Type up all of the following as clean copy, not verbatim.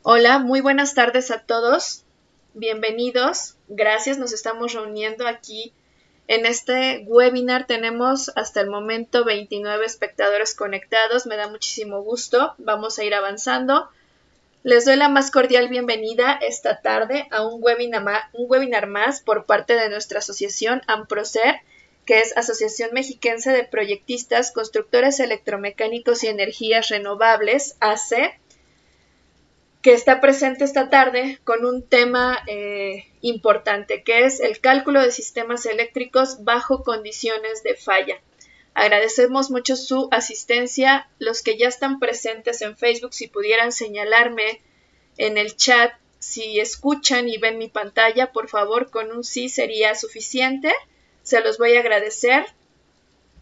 Hola, muy buenas tardes a todos. Bienvenidos. Gracias, nos estamos reuniendo aquí en este webinar. Tenemos hasta el momento 29 espectadores conectados. Me da muchísimo gusto. Vamos a ir avanzando. Les doy la más cordial bienvenida esta tarde a un webinar más por parte de nuestra asociación AMPROCER, que es Asociación Mexiquense de Proyectistas, Constructores Electromecánicos y Energías Renovables, AC, que está presente esta tarde con un tema importante, que es el cálculo de sistemas eléctricos bajo condiciones de falla. Agradecemos mucho su asistencia. Los que ya están presentes en Facebook, si pudieran señalarme en el chat si escuchan y ven mi pantalla, por favor, con un sí sería suficiente. Se los voy a agradecer.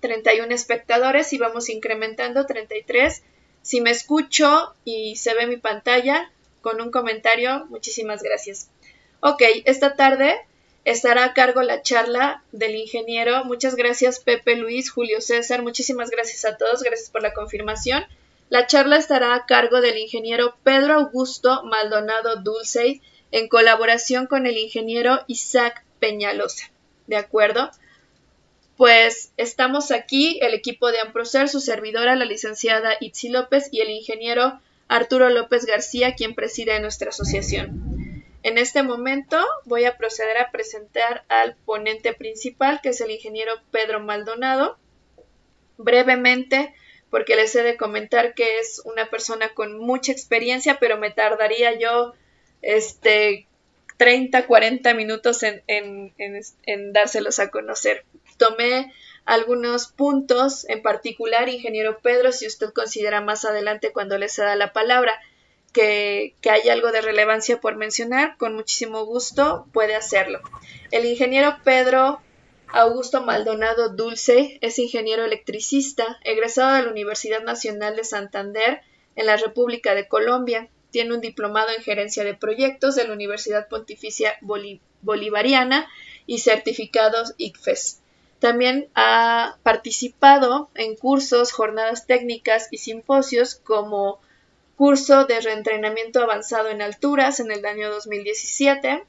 31 espectadores y vamos incrementando, 33. Si me escucho y se ve mi pantalla con un comentario, muchísimas gracias. Ok, esta tarde estará a cargo la charla del ingeniero. Muchas gracias Pepe, Luis, Julio César, muchísimas gracias a todos, gracias por la confirmación. La charla estará a cargo del ingeniero Pedro Augusto Maldonado Dulcey en colaboración con el ingeniero Isaac Peñalosa. ¿De acuerdo? Pues estamos aquí, el equipo de AMPROCER, su servidora, la licenciada Itzi López, y el ingeniero Arturo López García, quien preside nuestra asociación. En este momento voy a proceder a presentar al ponente principal, que es el ingeniero Pedro Maldonado. Brevemente, porque les he de comentar que es una persona con mucha experiencia, pero me tardaría yo 30, 40 minutos en dárselos a conocer. Tomé algunos puntos en particular, ingeniero Pedro, si usted considera más adelante cuando le da la palabra que hay algo de relevancia por mencionar, con muchísimo gusto puede hacerlo. El ingeniero Pedro Augusto Maldonado Dulce es ingeniero electricista, egresado de la Universidad Nacional de Santander en la República de Colombia. Tiene un diplomado en gerencia de proyectos de la Universidad Pontificia Bolivariana y certificados ICFES. También ha participado en cursos, jornadas técnicas y simposios como curso de reentrenamiento avanzado en alturas en el año 2017,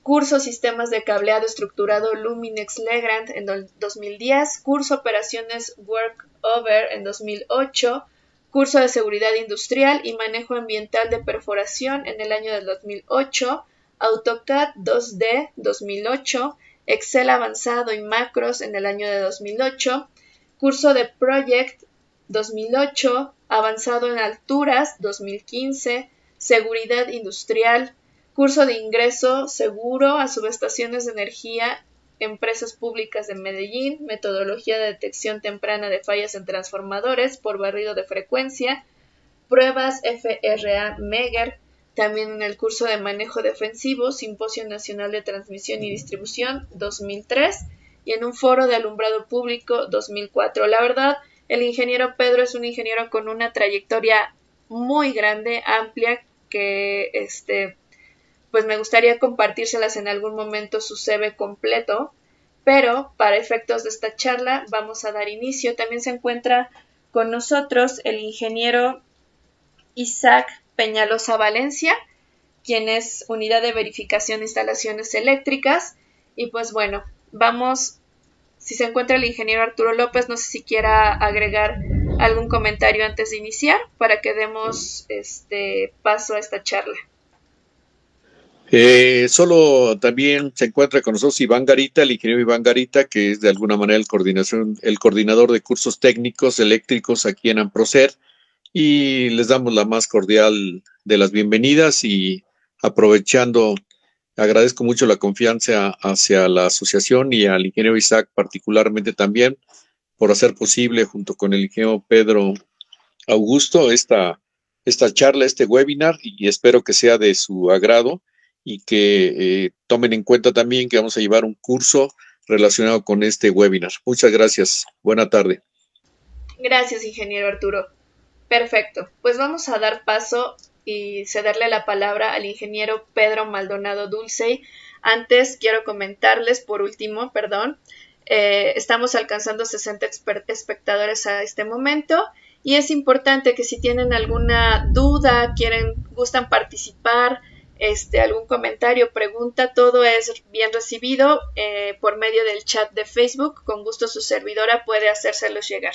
curso Sistemas de Cableado Estructurado Luminex Legrand en el 2010, curso Operaciones Workover en 2008, curso de Seguridad Industrial y Manejo Ambiental de Perforación en el año del 2008, AutoCAD 2D 2008, Excel Avanzado y Macros en el año de 2008, curso de Project 2008, Avanzado en Alturas 2015, Seguridad Industrial, curso de ingreso seguro a subestaciones de energía, empresas públicas de Medellín, metodología de detección temprana de fallas en transformadores por barrido de frecuencia, pruebas FRA Meger, también en el curso de manejo defensivo, Simposio Nacional de Transmisión y Distribución 2003 y en un foro de alumbrado público 2004. La verdad, el ingeniero Pedro es un ingeniero con una trayectoria muy grande, amplia, que pues me gustaría compartírselas en algún momento su CV completo, pero para efectos de esta charla vamos a dar inicio. También se encuentra con nosotros el ingeniero Isaac Peñalosa Valencia, quien es Unidad de Verificación de Instalaciones Eléctricas. Y pues bueno, vamos, si se encuentra el ingeniero Arturo López, no sé si quiera agregar algún comentario antes de iniciar para que demos paso a esta charla. Solo también se encuentra con nosotros Iván Garita, el ingeniero Iván Garita, que es de alguna manera el coordinador de cursos técnicos eléctricos aquí en AMPROCER, y les damos la más cordial de las bienvenidas y aprovechando, agradezco mucho la confianza hacia la asociación y al ingeniero Isaac particularmente también por hacer posible junto con el ingeniero Pedro Augusto esta charla, este webinar, y espero que sea de su agrado y que tomen en cuenta también que vamos a llevar un curso relacionado con este webinar. Muchas gracias. Buena tarde. Gracias, ingeniero Arturo. Perfecto. Pues vamos a dar paso y cederle la palabra al ingeniero Pedro Maldonado Dulcey. Antes quiero comentarles, por último, estamos alcanzando 60 espectadores a este momento Y es importante que si tienen alguna duda, gustan participar, algún comentario, pregunta, todo es bien recibido por medio del chat de Facebook. Con gusto su servidora puede hacérselos llegar.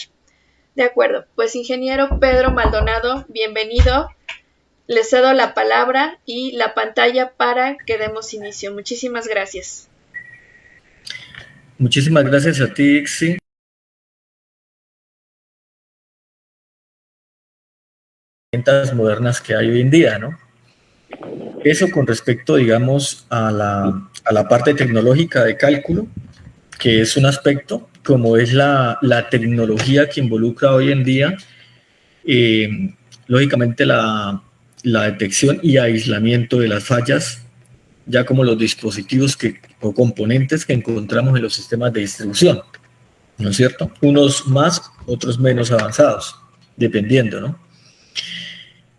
De acuerdo, pues ingeniero Pedro Maldonado, bienvenido. Le cedo la palabra y la pantalla para que demos inicio. Muchísimas gracias. Muchísimas gracias a ti, Ixi. Herramientas modernas que hay hoy en día, ¿no? Eso con respecto, digamos, a la parte tecnológica de cálculo, que es un aspecto, como es la tecnología que involucra hoy en día, lógicamente la detección y aislamiento de las fallas, ya como los dispositivos o componentes que encontramos en los sistemas de distribución, ¿no es cierto? Unos más, otros menos avanzados, dependiendo, ¿no?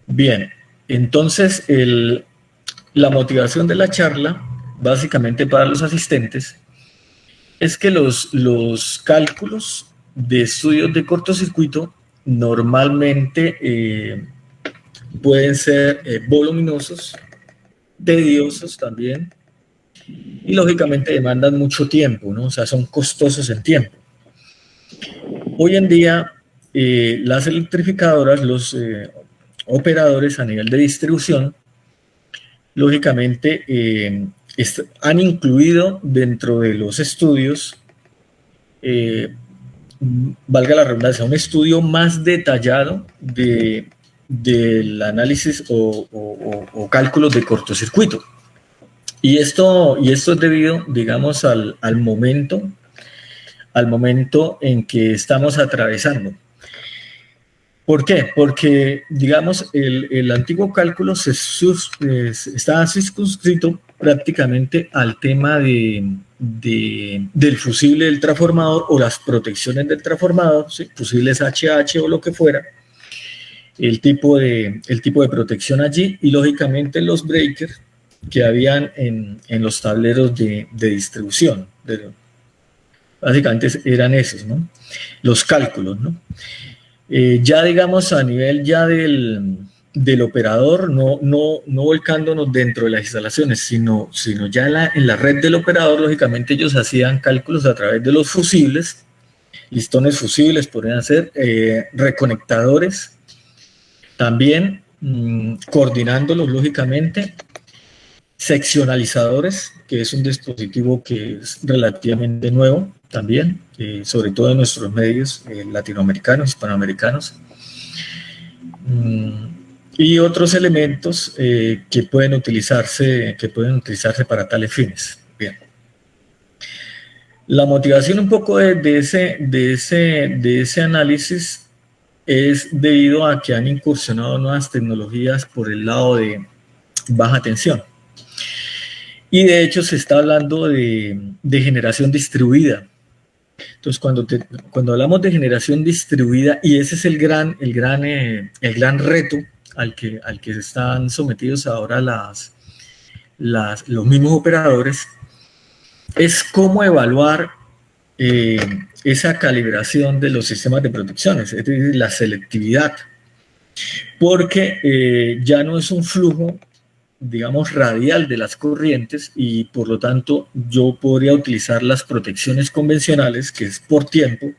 Bien, entonces la motivación de la charla, básicamente para los asistentes, es que los cálculos de estudios de cortocircuito normalmente pueden ser voluminosos, tediosos también, y lógicamente demandan mucho tiempo, ¿no? O sea, son costosos en tiempo. Hoy en día, las electrificadoras, los operadores a nivel de distribución, lógicamente han incluido dentro de los estudios, valga la redundancia, un estudio más detallado del análisis o cálculos de cortocircuito. Y esto es debido, digamos, al momento en que estamos atravesando. ¿Por qué? Porque, digamos, el antiguo cálculo estaba circunscrito prácticamente al tema del fusible del transformador o las protecciones del transformador, ¿sí? Fusibles HH o lo que fuera, el tipo de protección allí y, lógicamente, los breakers que habían en los tableros de distribución. Básicamente eran esos, ¿no? Los cálculos, ¿no? Ya digamos a nivel ya del operador, no volcándonos dentro de las instalaciones, sino ya en la red del operador, lógicamente ellos hacían cálculos a través de los fusibles, listones fusibles podrían ser, reconectadores, también coordinándolos lógicamente, seccionalizadores, que es un dispositivo que es relativamente nuevo también, sobre todo en nuestros medios latinoamericanos, hispanoamericanos, y otros elementos que pueden utilizarse para tales fines. Bien. La motivación un poco de ese análisis es debido a que han incursionado nuevas tecnologías por el lado de baja tensión. Y de hecho se está hablando de generación distribuida. Entonces, cuando hablamos de generación distribuida, y ese es el gran reto al que están sometidos ahora los mismos operadores, es cómo evaluar esa calibración de los sistemas de protección, es decir, la selectividad, porque ya no es un flujo, digamos, radial de las corrientes y por lo tanto yo podría utilizar las protecciones convencionales, que es por tiempo,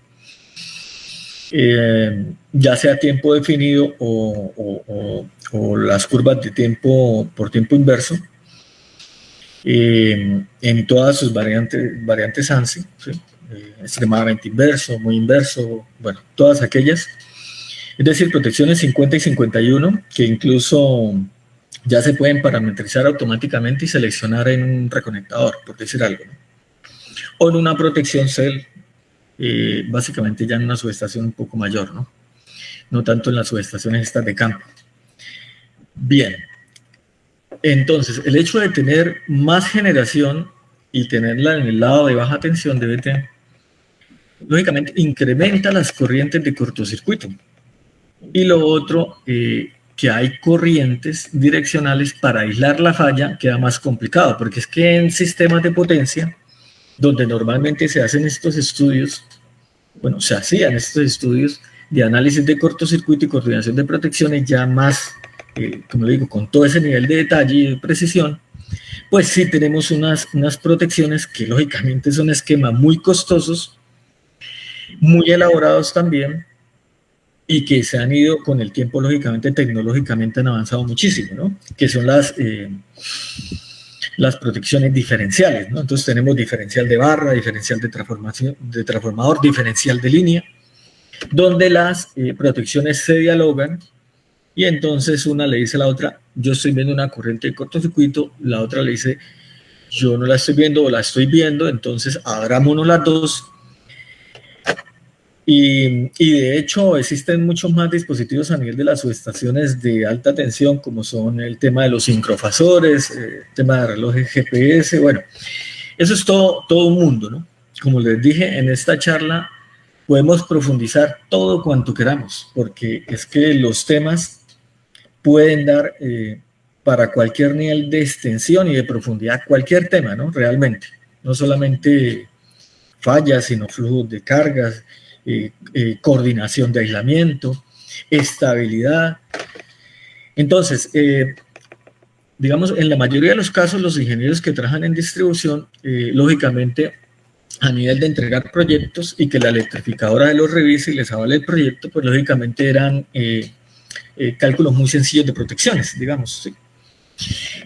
ya sea tiempo definido o las curvas de tiempo por tiempo inverso, en todas sus variantes ANSI, ¿sí? Extremadamente inverso, muy inverso, bueno, todas aquellas, es decir, protecciones 50 y 51, que incluso ya se pueden parametrizar automáticamente y seleccionar en un reconectador, por decir algo, ¿no? O en una protección cell, básicamente ya en una subestación un poco mayor, ¿no? No tanto en las subestaciones estas de campo. Bien, entonces el hecho de tener más generación y tenerla en el lado de baja tensión lógicamente incrementa las corrientes de cortocircuito. Y lo otro, que hay corrientes direccionales para aislar la falla, queda más complicado, porque es que en sistemas de potencia, donde normalmente se hacen estos estudios, bueno, se hacían estos estudios, de análisis de cortocircuito y coordinación de protecciones ya más, como le digo, con todo ese nivel de detalle y de precisión, pues sí tenemos unas protecciones que lógicamente son esquemas muy costosos, muy elaborados también, y que se han ido con el tiempo, lógicamente, tecnológicamente han avanzado muchísimo, ¿no? Que son las protecciones diferenciales, ¿no? Entonces tenemos diferencial de barra, diferencial de transformador, diferencial de línea, donde las protecciones se dialogan y entonces una le dice a la otra, yo estoy viendo una corriente de cortocircuito, la otra le dice, yo no la estoy viendo o la estoy viendo, entonces abrámonos las dos. Y de hecho existen muchos más dispositivos a nivel de las subestaciones de alta tensión, como son el tema de los sincrofasores, el tema de relojes GPS, bueno, eso es todo un mundo, ¿no? Como les dije, en esta charla podemos profundizar todo cuanto queramos, porque es que los temas pueden dar para cualquier nivel de extensión y de profundidad, cualquier tema, ¿no? Realmente, no solamente fallas, sino flujos de cargas, coordinación de aislamiento, estabilidad. Entonces, digamos, en la mayoría de los casos, los ingenieros que trabajan en distribución, lógicamente, a nivel de entregar proyectos y que la electrificadora los revise y les avale el proyecto, pues lógicamente eran cálculos muy sencillos de protecciones, digamos, ¿sí?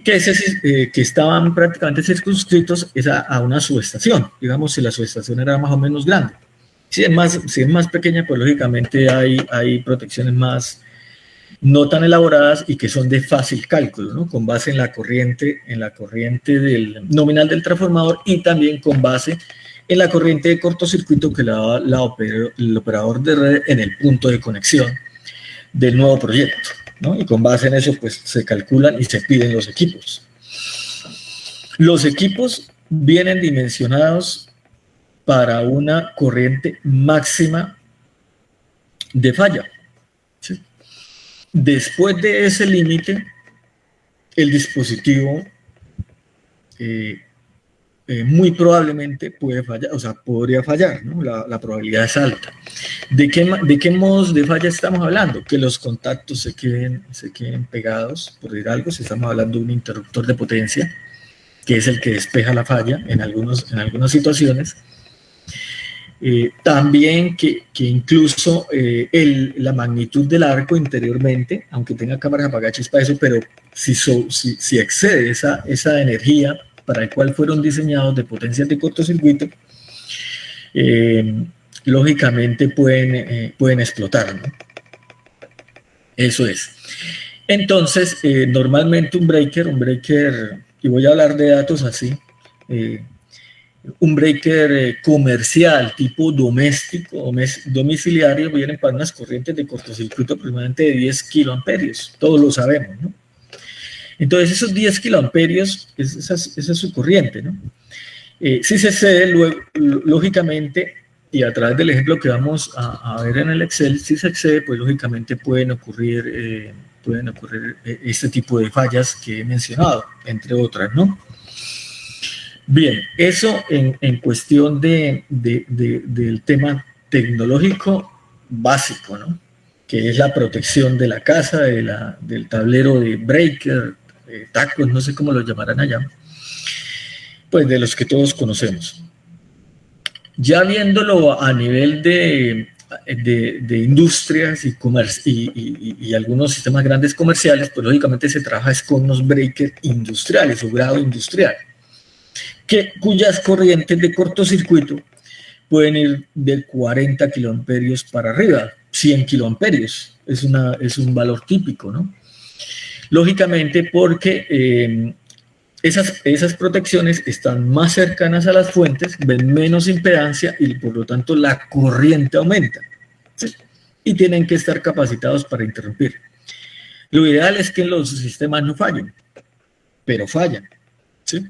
Que estaban prácticamente circunscritos a una subestación, digamos, si la subestación era más o menos grande. Si es más pequeña, pues lógicamente hay protecciones más no tan elaboradas y que son de fácil cálculo, ¿no? Con base en la corriente del nominal del transformador y también con base en la corriente de cortocircuito que le da el operador de red en el punto de conexión del nuevo proyecto, ¿no? Y con base en eso, pues se calculan y se piden los equipos. Los equipos vienen dimensionados para una corriente máxima de falla, ¿sí? Después de ese límite, el dispositivo muy probablemente puede fallar, o sea, podría fallar, ¿no? La probabilidad es alta. ¿De qué modos de falla estamos hablando? Que los contactos se queden pegados, por decir algo, si estamos hablando de un interruptor de potencia, que es el que despeja la falla en algunas situaciones. También que incluso la magnitud del arco interiormente, aunque tenga cámaras apagaches para eso, pero si excede esa energía para el cual fueron diseñados de potencias de cortocircuito, lógicamente pueden explotar, ¿no? Eso es. Entonces, normalmente un breaker, y voy a hablar de datos así, un breaker comercial tipo doméstico, domiciliario, vienen para unas corrientes de cortocircuito aproximadamente de 10 kiloamperios, todos lo sabemos, ¿no? Entonces esos 10 kiloamperios, esa es su corriente, ¿no? Si se excede, lógicamente, y a través del ejemplo que vamos a ver en el Excel, si se excede, pues lógicamente pueden ocurrir este tipo de fallas que he mencionado, entre otras, ¿no? Bien, eso en cuestión del tema tecnológico básico, ¿no? Que es la protección de la casa, del tablero de breaker, tacos, no sé cómo lo llamarán allá, pues de los que todos conocemos. Ya viéndolo a nivel de industrias y algunos sistemas grandes comerciales, pues lógicamente se trabaja con unos breakers industriales o grado industrial, cuyas corrientes de cortocircuito pueden ir de 40 kiloamperios para arriba, 100 kiloamperios, es un valor típico, ¿no? Lógicamente porque esas protecciones están más cercanas a las fuentes, ven menos impedancia y por lo tanto la corriente aumenta, ¿sí? Y tienen que estar capacitados para interrumpir. Lo ideal es que los sistemas no fallen, pero fallan, ¿sí?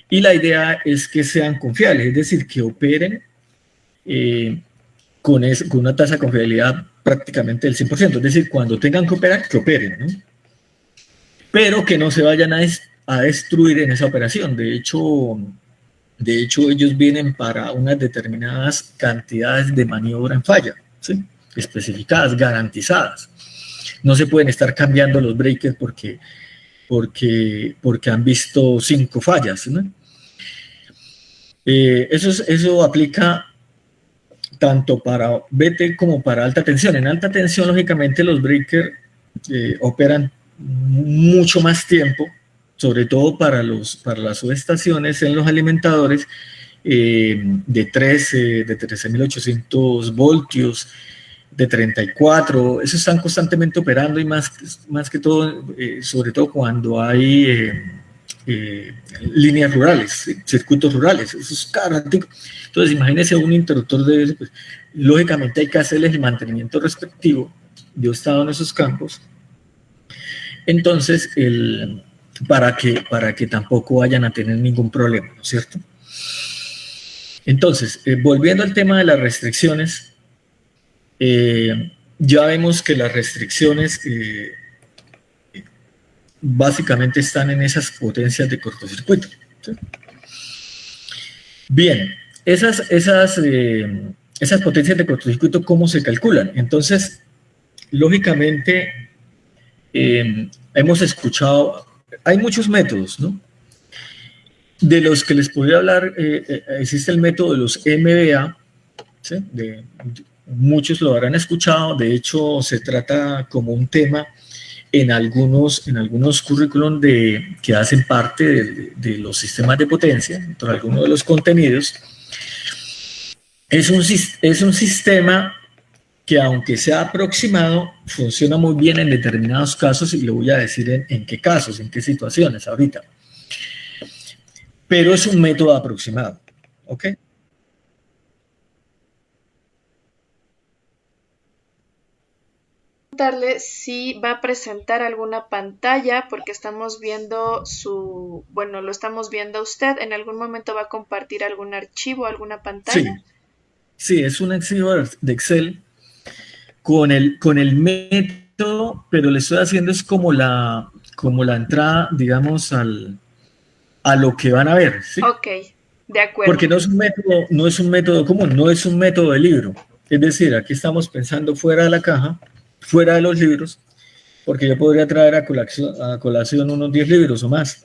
Y la idea es que sean confiables, es decir, que operen con una tasa de confiabilidad prácticamente del 100%, es decir, cuando tengan que operar, que operen, ¿no? Pero que no se vayan a destruir en esa operación. De hecho, ellos vienen para unas determinadas cantidades de maniobra en falla, ¿sí? especificadas, garantizadas. No se pueden estar cambiando los breakers porque han visto 5 fallas, ¿no? Eso aplica tanto para BT como para alta tensión. En alta tensión, lógicamente, los breakers operan mucho más tiempo, sobre todo para las subestaciones en los alimentadores de 13.800 voltios, de 34, esos están constantemente operando y más que todo, sobre todo cuando hay líneas rurales, ¿sí? Circuitos rurales, eso es caro. Entonces, imagínense un interruptor de eso, pues, lógicamente hay que hacerles el mantenimiento respectivo. Yo he estado en esos campos. Entonces, para que tampoco vayan a tener ningún problema, ¿no es cierto? Entonces, volviendo al tema de las restricciones, ya vemos que las restricciones básicamente están en esas potencias de cortocircuito, ¿sí? Bien, esas potencias de cortocircuito, ¿cómo se calculan? Entonces, lógicamente, hemos escuchado, hay muchos métodos, ¿no? De los que les podría hablar, existe el método de los MVA, ¿sí? Muchos lo habrán escuchado, de hecho se trata como un tema en algunos currículum que hacen parte de los sistemas de potencia, dentro de algunos de los contenidos. Es un sistema que, aunque sea aproximado, funciona muy bien en determinados casos, y le voy a decir en qué casos, en qué situaciones ahorita. Pero es un método aproximado, ¿ok? Preguntarle si va a presentar alguna pantalla, porque estamos viendo lo estamos viendo a usted. ¿En algún momento va a compartir algún archivo, alguna pantalla? Sí, es un archivo de Excel con el método, pero le estoy haciendo es como la entrada, digamos, a lo que van a ver, ¿sí? Ok, de acuerdo. Porque no es un método común, no es un método de libro. Es decir, aquí estamos pensando fuera de la caja, fuera de los libros, porque yo podría traer a colación unos 10 libros o más.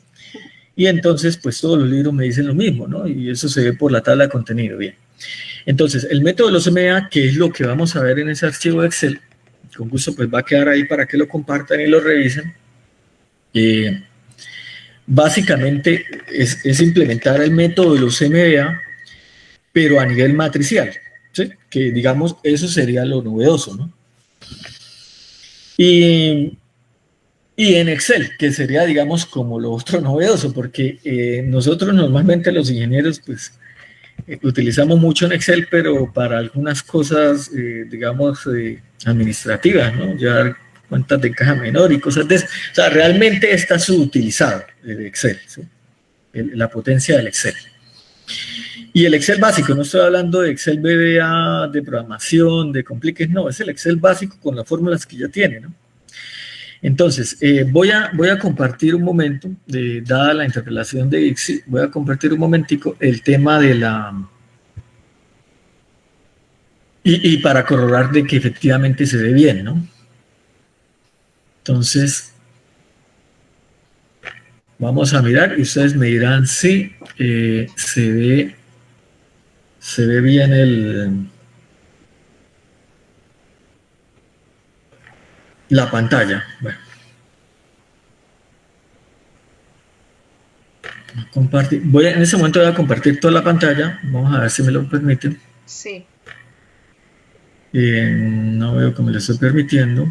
Y entonces, pues todos los libros me dicen lo mismo, ¿no? Y eso se ve por la tabla de contenido. Bien. Entonces, el método de los MA, que es lo que vamos a ver en ese archivo de Excel, con gusto pues va a quedar ahí para que lo compartan y lo revisen. Básicamente es implementar el método de los MBA, pero a nivel matricial, ¿sí? Que digamos, eso sería lo novedoso, ¿no? Y en Excel, que sería, digamos, como lo otro novedoso, porque nosotros normalmente los ingenieros, pues, utilizamos mucho en Excel, pero para algunas cosas, digamos, administrativas, ¿no? Llevar cuentas de caja menor y cosas de eso. O sea, realmente está subutilizado el Excel, ¿sí? La potencia del Excel. Y el Excel básico, no estoy hablando de Excel VBA, de programación, de compliques, no, es el Excel básico con las fórmulas que ya tiene, ¿no? Entonces, voy a compartir un momento, dada la interpelación de Ixi, voy a compartir un momentico el tema de la... Y para corroborar de que efectivamente se ve bien, ¿no? Entonces, vamos a mirar y ustedes me dirán si se ve bien la pantalla. Bueno. En ese momento voy a compartir toda la pantalla. Vamos a ver si me lo permiten. Sí. No veo que me lo estoy permitiendo.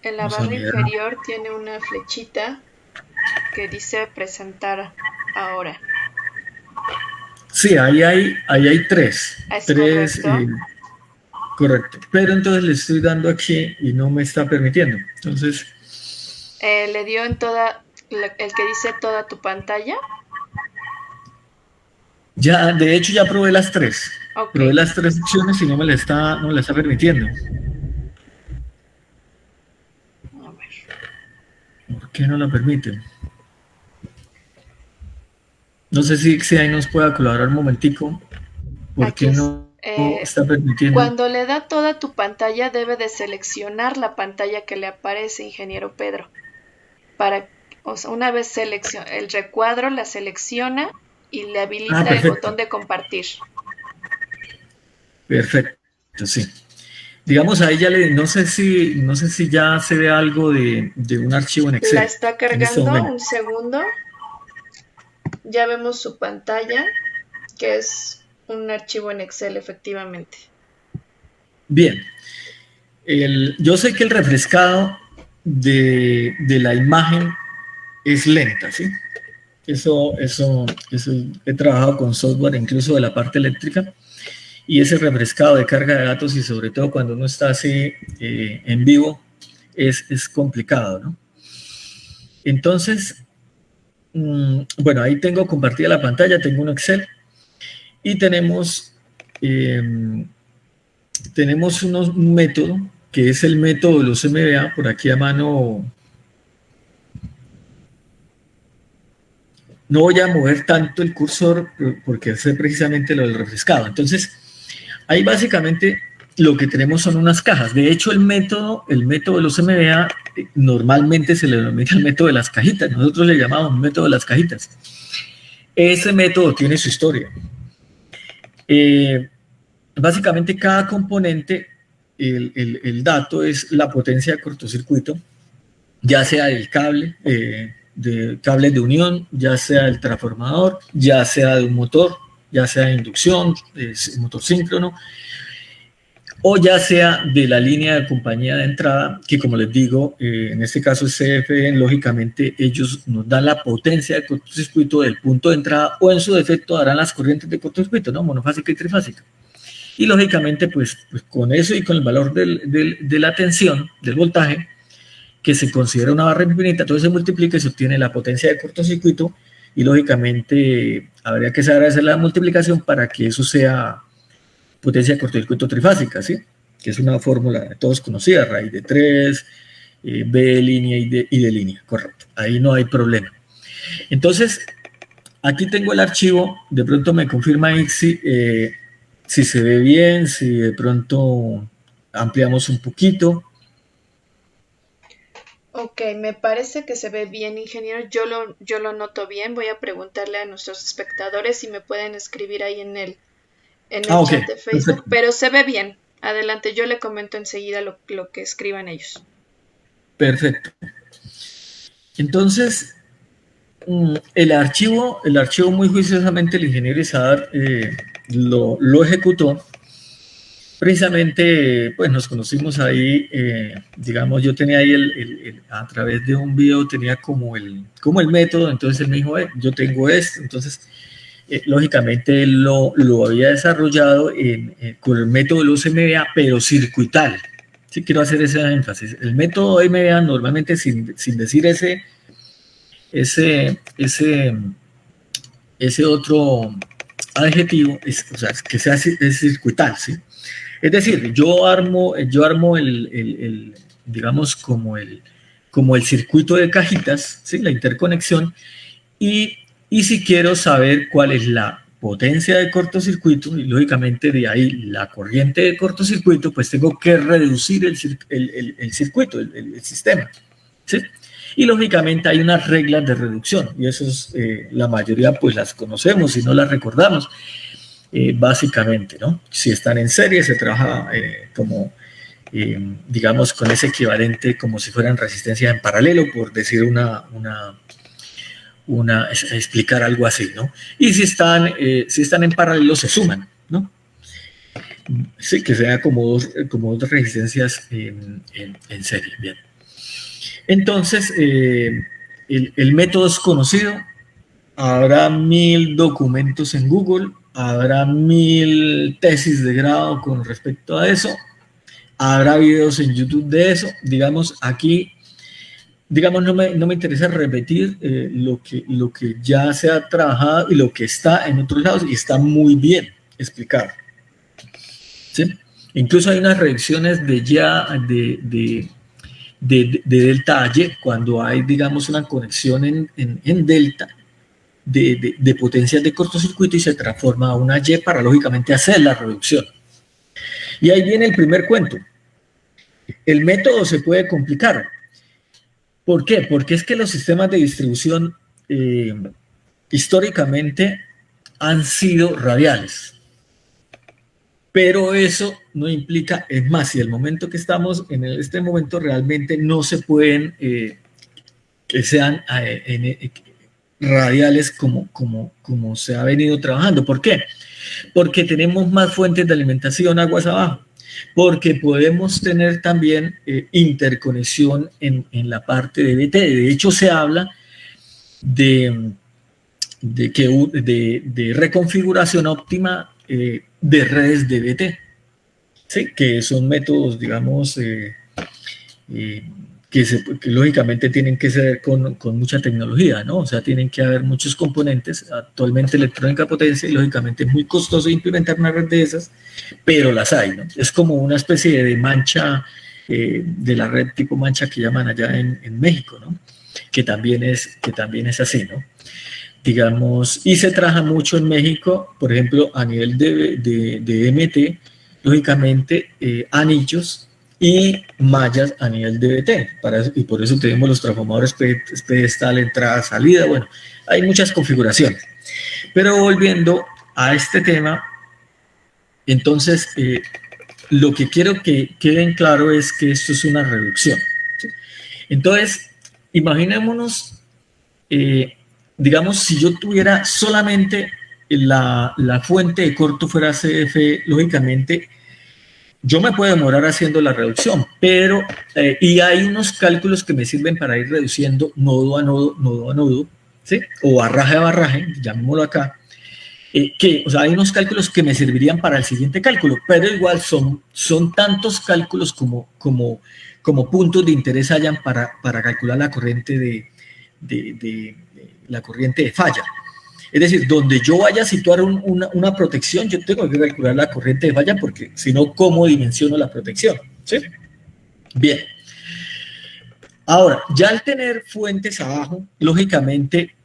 En la barra inferior tiene una flechita que dice presentar ahora. Sí, ahí hay tres. ¿Es tres, correcto? Correcto. Pero entonces le estoy dando aquí y no me está permitiendo. Entonces... ¿le dio en el que dice toda tu pantalla? Ya, de hecho ya probé las tres. Okay. Probé las tres opciones y no me la está permitiendo. A ver. ¿Por qué no la permiten? No sé si ahí nos pueda colaborar un momentico. ¿Por qué no está permitiendo. Cuando le da toda tu pantalla, debe de seleccionar la pantalla que le aparece, ingeniero Pedro. O sea, una vez el recuadro, la selecciona y le habilita el botón de compartir. Perfecto, sí. Digamos, ahí ya no sé si ya se ve algo de un archivo en Excel. La está cargando, un segundo. Ya vemos su pantalla, que es un archivo en Excel, efectivamente. Bien. Yo sé que el refrescado de la imagen es lenta, ¿sí? Eso he trabajado con software, incluso de la parte eléctrica, y ese refrescado de carga de datos, y sobre todo cuando uno está así en vivo, es complicado, ¿no? Entonces, bueno, ahí tengo compartida la pantalla, tengo un Excel, y tenemos un método, que es el método de los MBA, por aquí a mano. No voy a mover tanto el cursor porque es precisamente lo del refrescado. Entonces, ahí básicamente lo que tenemos son unas cajas. De hecho, el método de los MBA normalmente se le denomina el método de las cajitas. Nosotros le llamamos método de las cajitas. Ese método tiene su historia. Básicamente, cada componente, el dato es la potencia de cortocircuito, ya sea del cable, de cables de unión, ya sea del transformador, ya sea de un motor, ya sea de inducción, motor síncrono, o ya sea de la línea de compañía de entrada, que como les digo, en este caso es CFE, lógicamente ellos nos dan la potencia de cortocircuito del punto de entrada, o en su defecto darán las corrientes de cortocircuito, ¿no? Monofásica y trifásica. Y lógicamente, pues con eso y con el valor de la tensión, del voltaje, que se considera una barra infinita, todo se multiplica y se obtiene la potencia de cortocircuito, y lógicamente habría que saber hacer la multiplicación para que eso sea potencia de cortocircuito trifásica, ¿sí? Que es una fórmula de todos conocida, raíz de 3, B de línea y de línea, correcto. Ahí no hay problema. Entonces, aquí tengo el archivo, de pronto me confirma Ixi si se ve bien, si de pronto ampliamos un poquito. Ok, me parece que se ve bien, ingeniero. Yo lo noto bien. Voy a preguntarle a nuestros espectadores si me pueden escribir ahí en el chat de Facebook. Perfecto. Pero se ve bien. Adelante, yo le comento enseguida lo que escriban ellos. Perfecto. Entonces, el archivo muy juiciosamente el ingeniero Isaac lo ejecutó. Precisamente, pues nos conocimos ahí, digamos, yo tenía ahí a través de un video tenía como el método, entonces él me dijo, yo tengo esto, entonces, lógicamente él lo había desarrollado con el método de los MBA, pero circuital. Sí, quiero hacer ese énfasis. El método MBA normalmente, sin decir ese otro adjetivo, o sea, que sea es circuital, ¿sí? Es decir, yo armo digamos, como el circuito de cajitas, ¿sí? La interconexión, y si quiero saber cuál es la potencia de cortocircuito, y lógicamente de ahí la corriente de cortocircuito, pues tengo que reducir el circuito, el sistema, ¿sí? Y lógicamente hay unas reglas de reducción, y eso es, la mayoría pues las conocemos y no las recordamos. Básicamente, ¿no? Si están en serie, se trabaja digamos, con ese equivalente como si fueran resistencias en paralelo, por decir explicar algo así, ¿no? Y si están en paralelo, se suman, ¿no? Sí, que sea como dos resistencias en serie, bien. Entonces, el método es conocido, habrá 1000 documentos en Google, habrá 1000 tesis de grado con respecto a eso, habrá videos en YouTube de eso. Digamos, aquí, digamos, no me interesa repetir lo que ya se ha trabajado y lo que está en otros lados, y está muy bien explicado, ¿sí? Incluso hay unas reacciones de delta a Y, cuando hay, digamos, una conexión en delta, de potencias de cortocircuito y se transforma a una Y para, lógicamente, hacer la reducción. Y ahí viene el primer cuento. El método se puede complicar. ¿Por qué? Porque es que los sistemas de distribución históricamente han sido radiales. Pero eso no implica, es más, si el momento que estamos en este momento realmente no se pueden que sean radiales como se ha venido trabajando. ¿Por qué? Porque tenemos más fuentes de alimentación aguas abajo, porque podemos tener también interconexión en la parte de BT. De hecho, se habla de reconfiguración óptima de redes de BT, ¿sí? Que son métodos, digamos, que lógicamente tienen que ser con mucha tecnología, ¿no? O sea, tienen que haber muchos componentes. Actualmente electrónica potencia y lógicamente es muy costoso implementar una red de esas, pero las hay, ¿no? Es como una especie de mancha de la red tipo mancha que llaman allá en México, ¿no? Que también es así, ¿no? Digamos, y se trabaja mucho en México, por ejemplo, a nivel de MT, lógicamente, anillos y mallas a nivel de BT, y por eso tenemos los transformadores pedestal, entrada, salida. Bueno, hay muchas configuraciones. Pero volviendo a este tema, entonces, lo que quiero que queden claro es que esto es una reducción, ¿sí? Entonces, imaginémonos, digamos, si yo tuviera solamente la fuente de corto fuera CFE, lógicamente, yo me puedo demorar haciendo la reducción, pero, y hay unos cálculos que me sirven para ir reduciendo nodo a nodo, ¿sí? O barraje a barraje, llamémoslo acá, o sea, hay unos cálculos que me servirían para el siguiente cálculo, pero igual son tantos cálculos como puntos de interés hayan para calcular la corriente la corriente de falla. Es decir, donde yo vaya a situar una protección, yo tengo que calcular la corriente de falla, porque si no, ¿cómo dimensiono la protección? ¿Sí? Bien. Ahora, ya al tener fuentes abajo, lógicamente,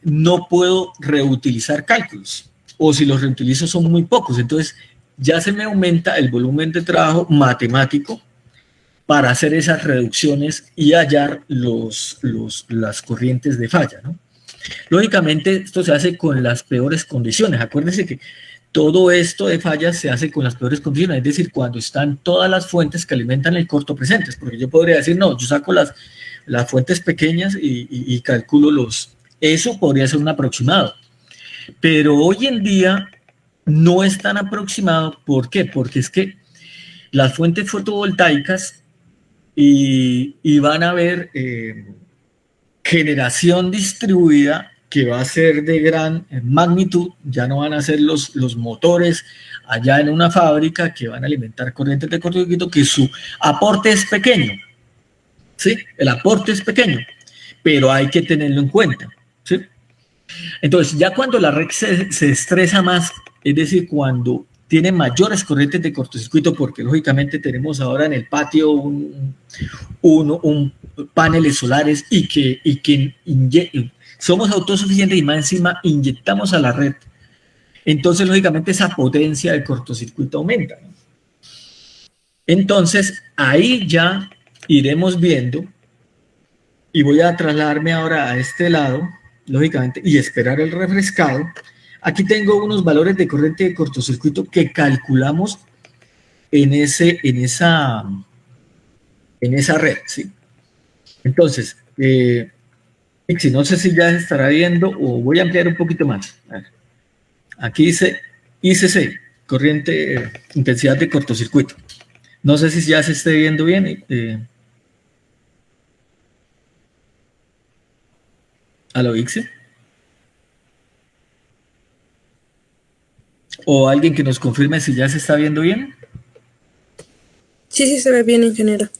no puedo reutilizar cálculos, o si los reutilizo son muy pocos. Entonces, ya se me aumenta el volumen de trabajo matemático para hacer esas reducciones y hallar las corrientes de falla, ¿no? Lógicamente, esto se hace con las peores condiciones. Acuérdense que todo esto de fallas se hace con las peores condiciones, es decir, cuando están todas las fuentes que alimentan el corto presentes, porque yo podría decir, no, yo saco las fuentes pequeñas y calculo eso podría ser un aproximado. Pero hoy en día no es tan aproximado. ¿Por qué? Porque es que las fuentes fotovoltaicas y van a haber generación distribuida que va a ser de gran magnitud. Ya no van a ser los motores allá en una fábrica que van a alimentar corrientes de cortocircuito, que su aporte es pequeño, ¿sí? El aporte es pequeño, pero hay que tenerlo en cuenta, ¿sí? Entonces, ya cuando la red se estresa más, es decir, cuando tiene mayores corrientes de cortocircuito, porque lógicamente tenemos ahora en el patio un paneles solares y que somos autosuficientes y más encima inyectamos a la red, entonces lógicamente esa potencia del cortocircuito aumenta, ¿no? Entonces ahí ya iremos viendo, y voy a trasladarme ahora a este lado, lógicamente, y esperar el refrescado. Aquí tengo unos valores de corriente de cortocircuito que calculamos en esa red, ¿sí? Entonces, si no sé si ya se estará viendo, o voy a ampliar un poquito más. A ver. Aquí dice ICC, corriente, intensidad de cortocircuito. No sé si ya se esté viendo bien. ¿Aló, Ixe? ¿O alguien que nos confirme si ya se está viendo bien? Sí, se ve bien, ingeniero.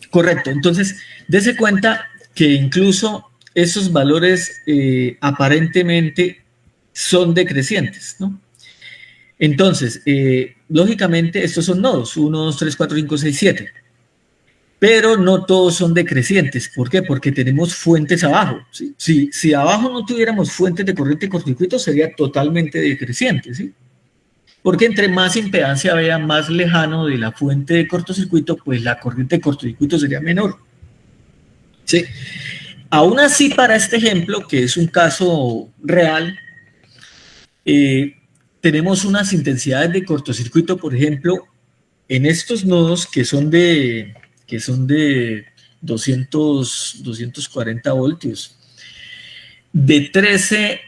Correcto. Entonces, dése cuenta que incluso esos valores aparentemente son decrecientes, ¿no? Entonces, lógicamente, estos son nodos, 1, 2, 3, 4, 5, 6, 7. pero no todos son decrecientes. ¿Por qué? Porque tenemos fuentes abajo, ¿sí? Si abajo no tuviéramos fuentes de corriente de cortocircuito, sería totalmente decreciente, ¿sí? Porque entre más impedancia vea más lejano de la fuente de cortocircuito, pues la corriente de cortocircuito sería menor, ¿sí? Aún así, para este ejemplo, que es un caso real, tenemos unas intensidades de cortocircuito, por ejemplo, en estos nodos que son de 240 voltios, de 13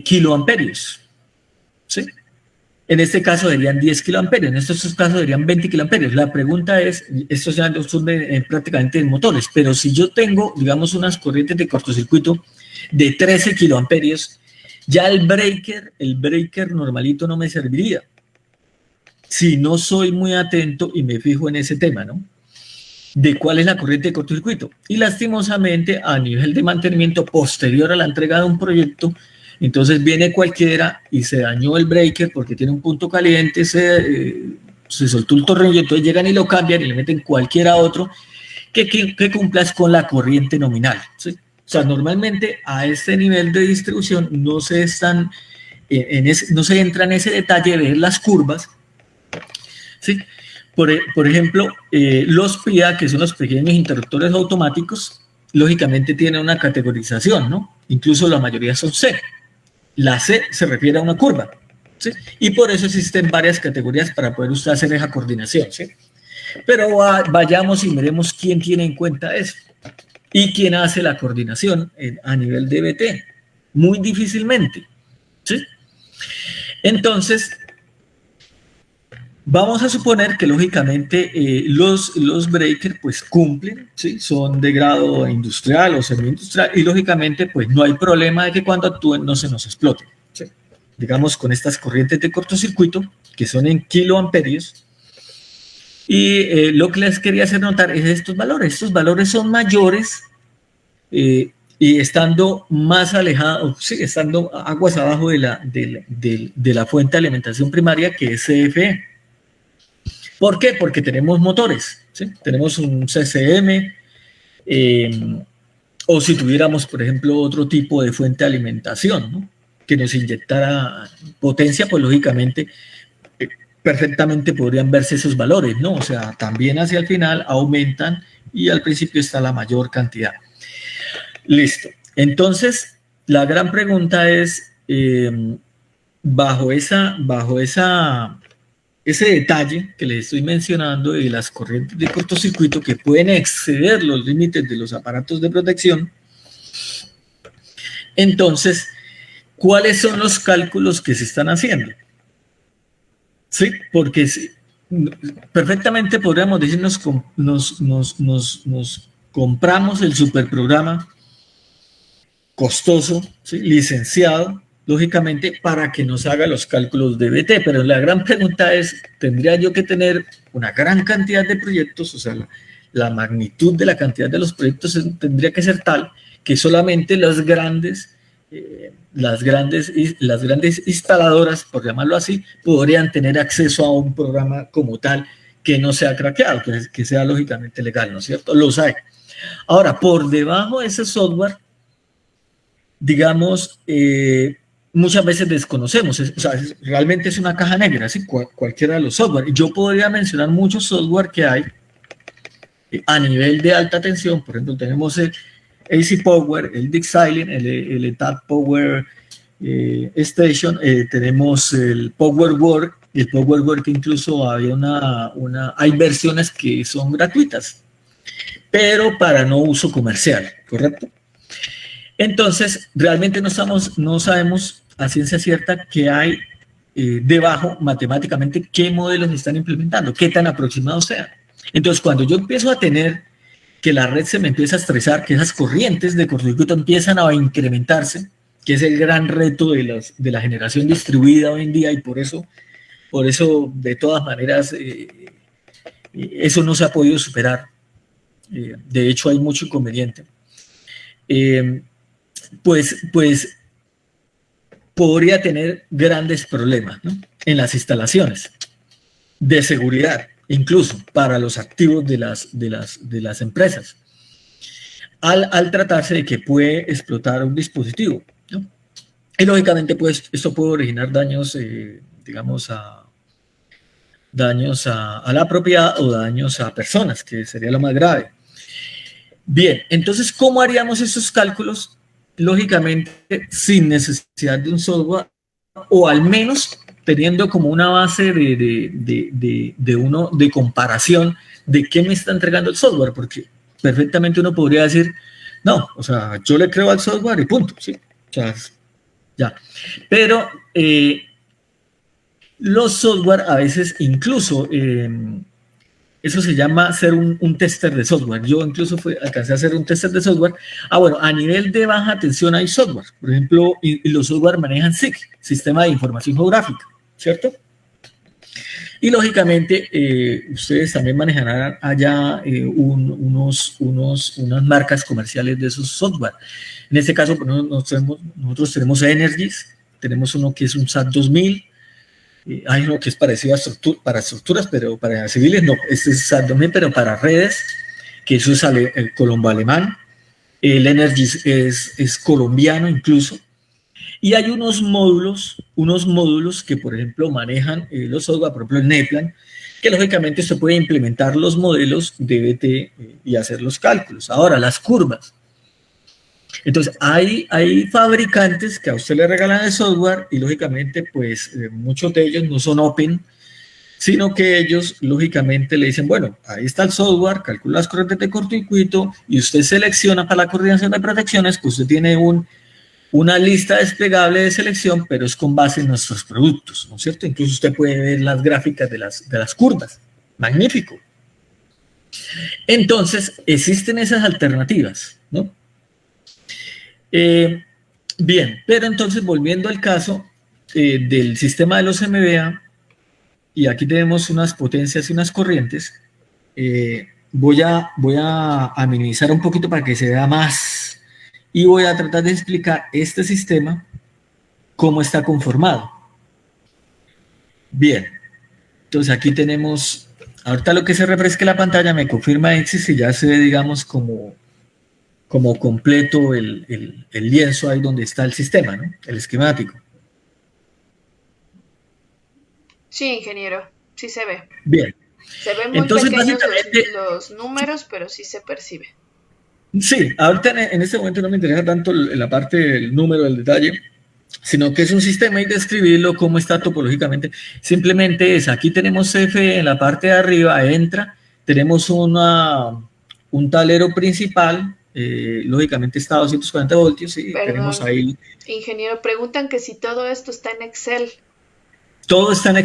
kiloamperios, ¿sí? En este caso serían 10 kiloamperios, en estos casos serían 20 kiloamperios. La pregunta es, estos ya son prácticamente de motores, pero si yo tengo, digamos, unas corrientes de cortocircuito de 13 kiloamperios, ya el breaker normalito no me serviría si no soy muy atento y me fijo en ese tema, ¿no? De cuál es la corriente de cortocircuito. Y lastimosamente, a nivel de mantenimiento posterior a la entrega de un proyecto, entonces viene cualquiera y se dañó el breaker porque tiene un punto caliente, se soltó el tornillo, entonces llegan y lo cambian y le meten cualquiera otro que cumplas con la corriente nominal, ¿sí? O sea, normalmente a este nivel de distribución no se entra en ese detalle de ver las curvas, ¿sí? Por ejemplo, los PIA, que son los pequeños interruptores automáticos, lógicamente tienen una categorización, ¿no? Incluso la mayoría son C. La C se refiere a una curva, ¿sí? Y por eso existen varias categorías para poder usted hacer esa coordinación, ¿sí? Pero vayamos y miremos quién tiene en cuenta eso y quién hace la coordinación a nivel de BT. Muy difícilmente, ¿sí? Entonces, vamos a suponer que lógicamente los breakers pues cumplen, ¿sí? Son de grado industrial o semi-industrial y lógicamente pues no hay problema de que cuando actúen no se nos exploten, ¿sí? Digamos con estas corrientes de cortocircuito que son en kiloamperios. Y lo que les quería hacer notar es estos valores son mayores y estando más alejados, sí, estando aguas abajo de la fuente de alimentación primaria que es CFE. ¿Por qué? Porque tenemos motores, ¿sí? Tenemos un CCM, o si tuviéramos, por ejemplo, otro tipo de fuente de alimentación, ¿no? Que nos inyectara potencia, pues lógicamente, perfectamente podrían verse esos valores, ¿no? O sea, también hacia el final aumentan y al principio está la mayor cantidad. Listo. Entonces, la gran pregunta es, bajo ese detalle que les estoy mencionando de las corrientes de cortocircuito que pueden exceder los límites de los aparatos de protección, entonces, ¿cuáles son los cálculos que se están haciendo? Sí, porque perfectamente podríamos decir, nos compramos el superprograma costoso, ¿sí? Licenciado, lógicamente, para que nos haga los cálculos de BT, pero la gran pregunta es, ¿tendría yo que tener una gran cantidad de proyectos? O sea, la magnitud de la cantidad de los proyectos tendría que ser tal que solamente las grandes instaladoras, por llamarlo así, podrían tener acceso a un programa como tal que no sea craqueado, que sea lógicamente legal, ¿no es cierto? Los hay. Ahora, por debajo de ese software, digamos, muchas veces desconocemos, o sea, realmente es una caja negra, ¿sí? Cualquiera de los software. Yo podría mencionar muchos software que hay a nivel de alta tensión. Por ejemplo, tenemos el AC Power, el Dick Silent, el ETAP Power Station, tenemos el PowerWork, el PowerWork incluso hay versiones que son gratuitas, pero para no uso comercial, ¿correcto? Entonces, realmente no sabemos a ciencia cierta qué hay debajo matemáticamente, qué modelos están implementando, qué tan aproximados sean. Entonces, cuando yo empiezo a tener que la red se me empieza a estresar, que esas corrientes de cortocircuito empiezan a incrementarse, que es el gran reto de la generación distribuida hoy en día, y por eso de todas maneras, eso no se ha podido superar. De hecho, hay mucho inconveniente. Pues podría tener grandes problemas, ¿no? En las instalaciones de seguridad. incluso para los activos de las empresas, al tratarse de que puede explotar un dispositivo, ¿no? Y lógicamente, pues, esto puede originar daños, digamos, daños a la propiedad o daños a personas, que sería lo más grave. Bien, entonces, ¿cómo haríamos esos cálculos? Lógicamente, sin necesidad de un software, o al menos teniendo como una base de comparación de qué me está entregando el software, porque perfectamente uno podría decir, no, o sea, yo le creo al software y punto, ¿sí? O sea, ya. Pero los software a veces incluso, eso se llama ser un tester de software. Yo incluso alcancé a ser un tester de software. Bueno, a nivel de baja tensión hay software. Por ejemplo, y los software manejan SIG, Sistema de Información Geográfica, ¿cierto? Y lógicamente, ustedes también manejarán allá unas marcas comerciales de esos software. En este caso, pues, nosotros tenemos Energies, tenemos uno que es un SAT 2000, hay uno que es parecido para estructuras, pero para civiles no, este es SAT 2000, pero para redes, que eso es el colombo alemán. El Energies es colombiano incluso. Y hay unos módulos que, por ejemplo, manejan los software, por ejemplo, el Neplan, que lógicamente usted puede implementar los modelos de BT y hacer los cálculos. Ahora, las curvas. Entonces, hay fabricantes que a usted le regalan el software y, lógicamente, pues, muchos de ellos no son open, sino que ellos, lógicamente, le dicen, bueno, ahí está el software, calcula las corrientes de cortocircuito y usted selecciona para la coordinación de protecciones, pues usted tiene una lista desplegable de selección, pero es con base en nuestros productos, ¿no es cierto? Incluso usted puede ver las gráficas de las curvas. Magnífico. Entonces, existen esas alternativas, ¿no? Bien, pero entonces, volviendo al caso del sistema de los MBA, y aquí tenemos unas potencias y unas corrientes, voy a minimizar un poquito para que se vea más. Y voy a tratar de explicar este sistema, cómo está conformado. Bien, entonces aquí tenemos, ahorita lo que se refresque la pantalla me confirma Exis y ya se ve, digamos, como completo el lienzo ahí donde está el sistema, ¿no? El esquemático. Sí, ingeniero, sí se ve. Bien. Se ven muy entonces, pequeños básicamente, los números, pero sí se percibe. Sí, ahorita en este momento no me interesa tanto la parte del número, del detalle, sino que es un sistema y describirlo cómo está topológicamente. Simplemente es, aquí tenemos CFE en la parte de arriba, entra, tenemos un tablero principal, lógicamente está a 240 voltios, y Perdón, tenemos ahí... Ingeniero, preguntan que si todo esto está en Excel. Todo está en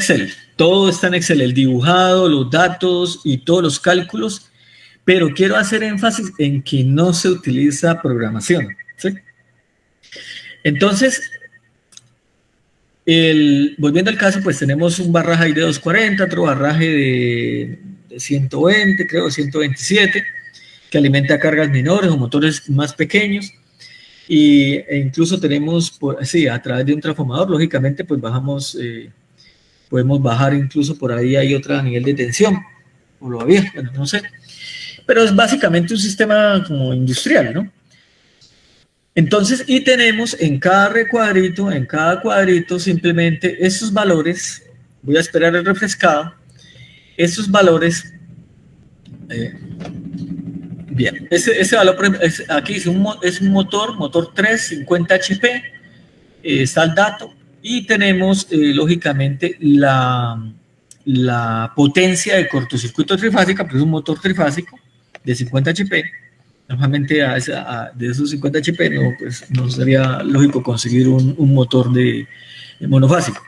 Excel, el dibujado, los datos y todos los cálculos. Pero quiero hacer énfasis en que no se utiliza programación, ¿sí? Entonces, volviendo al caso, pues tenemos un barraje ahí de 240, otro barraje de 120, creo, 127, que alimenta cargas menores o motores más pequeños. E incluso tenemos, a través de un transformador, lógicamente, pues podemos bajar incluso por ahí, hay otro nivel de tensión, o lo había, bueno, no sé. Pero es básicamente un sistema como industrial, ¿no? Entonces, y tenemos en cada cuadrito simplemente esos valores, voy a esperar el refrescado, esos valores, bien, ese valor, aquí es un motor 3, 50 HP, está el dato, y tenemos, lógicamente, la potencia de cortocircuito trifásica, pero es un motor trifásico, de 50 HP, normalmente de esos 50 HP no sería lógico conseguir un motor de monofásico.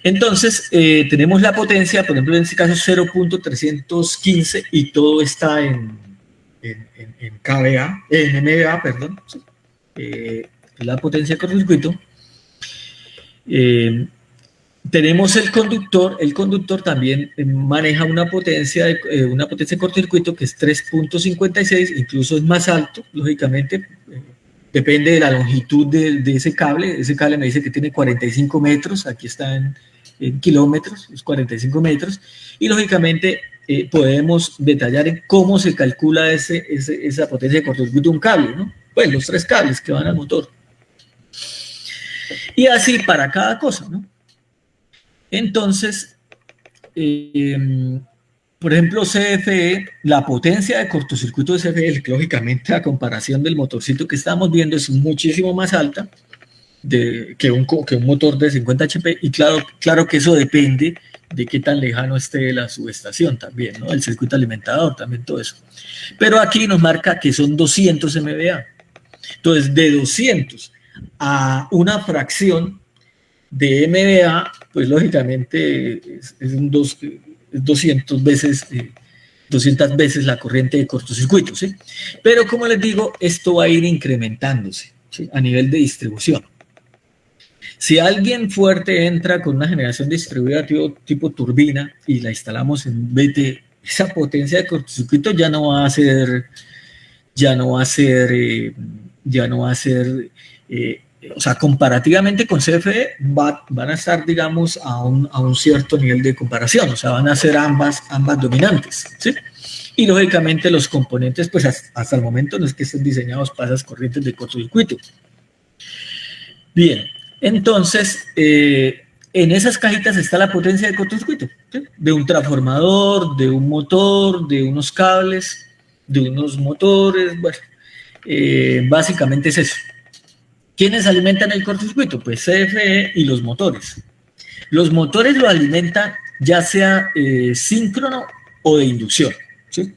Entonces, tenemos la potencia, por ejemplo, en este caso 0.315 y todo está en MVA, perdón, la potencia de cortocircuito. Tenemos el conductor también maneja una potencia de cortocircuito que es 3.56, incluso es más alto, lógicamente, depende de la longitud de ese cable me dice que tiene 45 metros, aquí está en kilómetros, los 45 metros, y lógicamente podemos detallar en cómo se calcula esa potencia de cortocircuito de un cable, ¿no? Pues los 3 cables que van al motor. Y así para cada cosa, ¿no? Entonces, por ejemplo, CFE, la potencia de cortocircuito de CFE, que lógicamente a comparación del motorcito que estamos viendo es muchísimo más alta que un motor de 50 HP, y claro que eso depende de qué tan lejano esté la subestación también, ¿no? El circuito alimentador, también todo eso. Pero aquí nos marca que son 200 MVA. Entonces, de 200 a una fracción de MVA, pues lógicamente es 200 veces la corriente de cortocircuito, ¿sí? Pero como les digo, esto va a ir incrementándose, ¿sí? A nivel de distribución. Si alguien fuerte entra con una generación distribuida tipo turbina y la instalamos en BT, esa potencia de cortocircuito ya no va a ser, o sea, comparativamente con CFE van a estar, digamos, a un cierto nivel de comparación, o sea, van a ser ambas dominantes, ¿sí? Y lógicamente los componentes, pues hasta el momento no es que estén diseñados para esas corrientes de cortocircuito. Bien, entonces, en esas cajitas está la potencia de cortocircuito, ¿sí? De un transformador, de un motor, de unos cables, de unos motores, bueno, básicamente es eso. ¿Quiénes alimentan el cortocircuito? Pues CFE y los motores. Los motores lo alimentan ya sea síncrono o de inducción, ¿sí?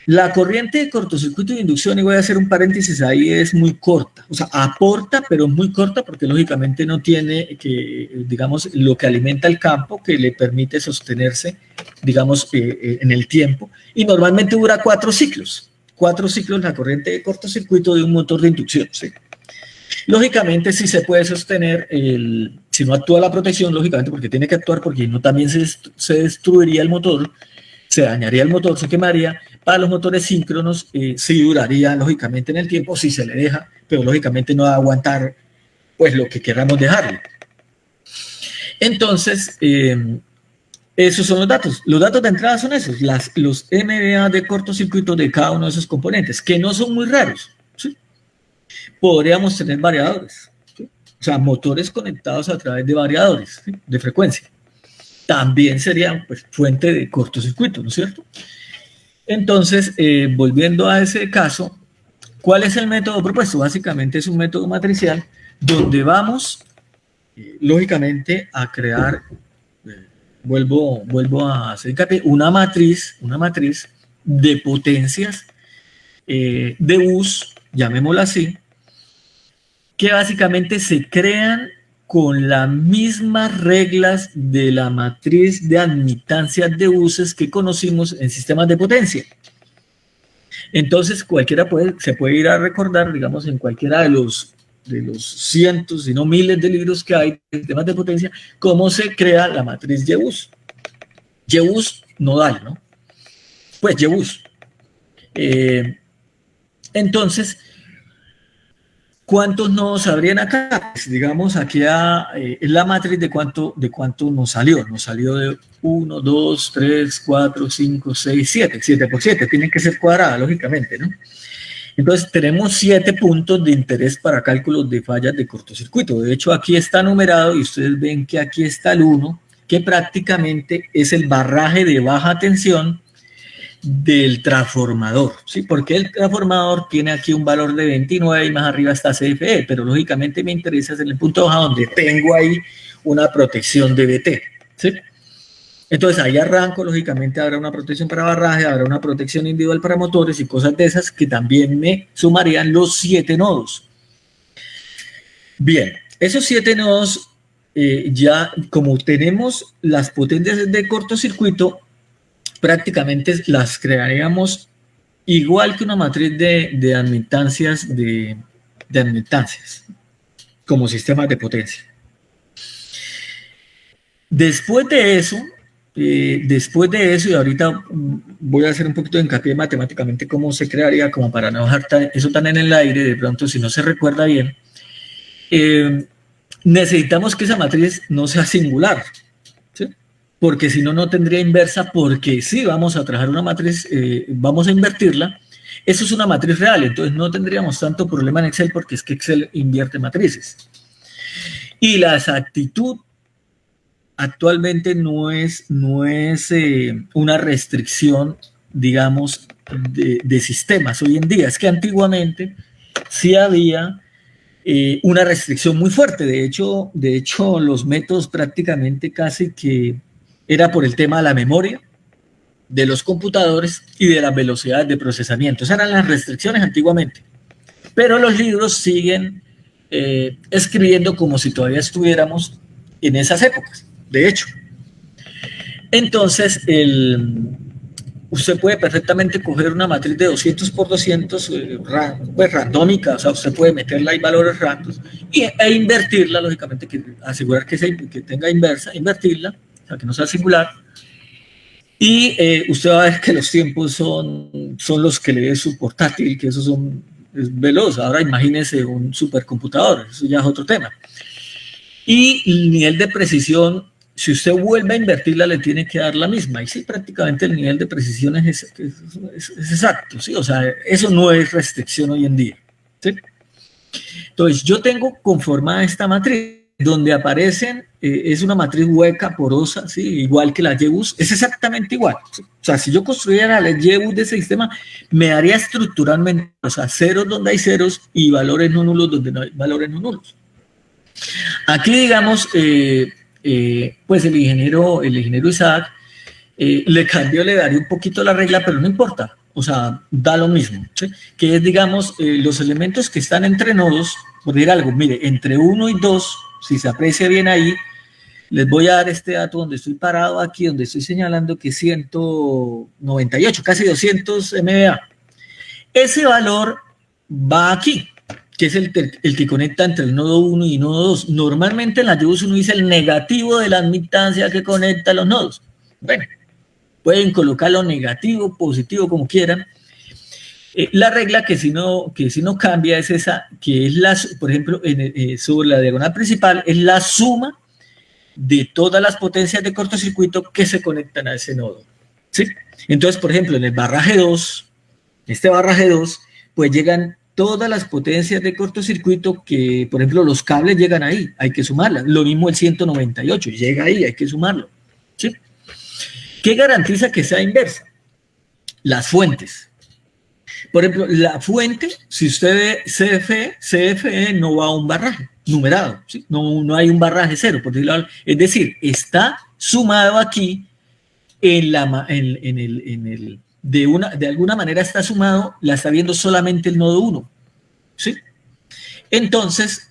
La corriente de cortocircuito de inducción, y voy a hacer un paréntesis ahí, es muy corta. O sea, aporta, pero es muy corta porque lógicamente no tiene, digamos, lo que alimenta el campo que le permite sostenerse, digamos, en el tiempo. Y normalmente dura 4 ciclos. 4 ciclos la corriente de cortocircuito de un motor de inducción, ¿sí? Lógicamente sí se puede sostener, si no actúa la protección, lógicamente, porque tiene que actuar, porque no también se destruiría el motor, se dañaría el motor, se quemaría. Para los motores síncronos sí duraría lógicamente en el tiempo si se le deja, pero lógicamente no va a aguantar pues lo que queramos dejarle. Entonces, esos son los datos. Los datos de entrada son esos, los MVA de cortocircuito de cada uno de esos componentes, que no son muy raros, ¿sí? Podríamos tener variadores, ¿sí? O sea, motores conectados a través de variadores, ¿sí? De frecuencia. También serían pues, fuente de cortocircuito, ¿no es cierto? Entonces, volviendo a ese caso, ¿cuál es el método propuesto? Básicamente es un método matricial donde vamos, lógicamente, a crear, vuelvo a hacer hincapié, una matriz de potencias de bus, llamémosla así, que básicamente se crean con las mismas reglas de la matriz de admitancias de buses que conocimos en sistemas de potencia. Entonces, cualquiera se puede ir a recordar, digamos, en cualquiera de los cientos, si no miles de libros que hay de sistemas de potencia, cómo se crea la matriz Y-bus. Y-bus nodal, ¿no? Pues Y-bus. Entonces, ¿cuántos nodos habrían acá? Pues, digamos, aquí es la matriz de cuánto nos salió. Nos salió de 1, 2, 3, 4, 5, 6, 7. 7 por 7. Tienen que ser cuadradas, lógicamente, ¿no? Entonces, tenemos 7 puntos de interés para cálculos de fallas de cortocircuito. De hecho, aquí está numerado y ustedes ven que aquí está el 1, que prácticamente es el barraje de baja tensión del transformador, ¿sí? Porque el transformador tiene aquí un valor de 29 y más arriba está CFE, pero lógicamente me interesa en el punto baja donde tengo ahí una protección de BT, ¿sí? Entonces ahí arranco, lógicamente habrá una protección para barraje, habrá una protección individual para motores y cosas de esas que también me sumarían los 7 nodos. Bien, esos 7 nodos ya como tenemos las potencias de cortocircuito, prácticamente las crearíamos igual que una matriz de admitancias, como sistemas de potencia. Después de eso, y ahorita voy a hacer un poquito de hincapié matemáticamente cómo se crearía, como para no dejar eso tan en el aire, de pronto si no se recuerda bien, necesitamos que esa matriz no sea singular, ¿sí? Porque si no, no tendría inversa, porque si vamos a trabajar una matriz, vamos a invertirla, eso es una matriz real, entonces no tendríamos tanto problema en Excel, porque es que Excel invierte matrices. Y la exactitud actualmente no es una restricción, digamos, de sistemas hoy en día. Es que antiguamente sí había una restricción muy fuerte. De hecho, los métodos prácticamente casi que era por el tema de la memoria de los computadores y de las velocidades de procesamiento. Esas eran las restricciones antiguamente. Pero los libros siguen escribiendo como si todavía estuviéramos en esas épocas, de hecho. Entonces, usted puede perfectamente coger una matriz de 200 por 200, pues randómica, o sea, usted puede meterla ahí valores randoms e invertirla, lógicamente, asegurar que tenga inversa, invertirla, o sea, que no sea singular. Y usted va a ver que los tiempos son los que le dé su portátil, que esos es veloz. Ahora imagínese un supercomputador, eso ya es otro tema. Y el nivel de precisión, si usted vuelve a invertirla, le tiene que dar la misma. Y sí, prácticamente el nivel de precisión es exacto, ¿sí? O sea, eso no es restricción hoy en día, ¿sí? Entonces, yo tengo conformada esta matriz, donde aparecen, es una matriz hueca, porosa, ¿sí? Igual que la YBus, es exactamente igual. ¿Sí? O sea, si yo construyera la YBus de ese sistema, me daría estructuralmente, o sea, ceros donde hay ceros y valores no nulos donde no hay valores no nulos. Aquí, digamos, pues el ingeniero Isaac le cambió, le daría un poquito la regla, pero no importa, o sea, da lo mismo, ¿sí? Que es, digamos, los elementos que están entre nodos, por decir algo, mire, entre 1 y 2, si se aprecia bien ahí, les voy a dar este dato donde estoy parado aquí, donde estoy señalando que 198, casi 200 MBA. Ese valor va aquí, que es el que conecta entre el nodo 1 y nodo 2. Normalmente en la YBus uno dice el negativo de la admitancia que conecta los nodos. Bueno, pueden colocarlo negativo, positivo, como quieran. La regla que si no cambia es esa, que es por ejemplo, sobre la diagonal principal, es la suma de todas las potencias de cortocircuito que se conectan a ese nodo, ¿sí? Entonces, por ejemplo, en el barraje 2, pues llegan todas las potencias de cortocircuito que, por ejemplo, los cables llegan ahí, hay que sumarlas. Lo mismo el 198, llega ahí, hay que sumarlo, ¿sí? ¿Qué garantiza que sea inversa? Las fuentes. Por ejemplo, la fuente, si usted ve CFE no va a un barraje numerado, ¿sí? No hay un barraje cero, por decirlo, es decir, está sumado aquí de alguna manera está sumado, la está viendo solamente el nodo 1, ¿sí? Entonces,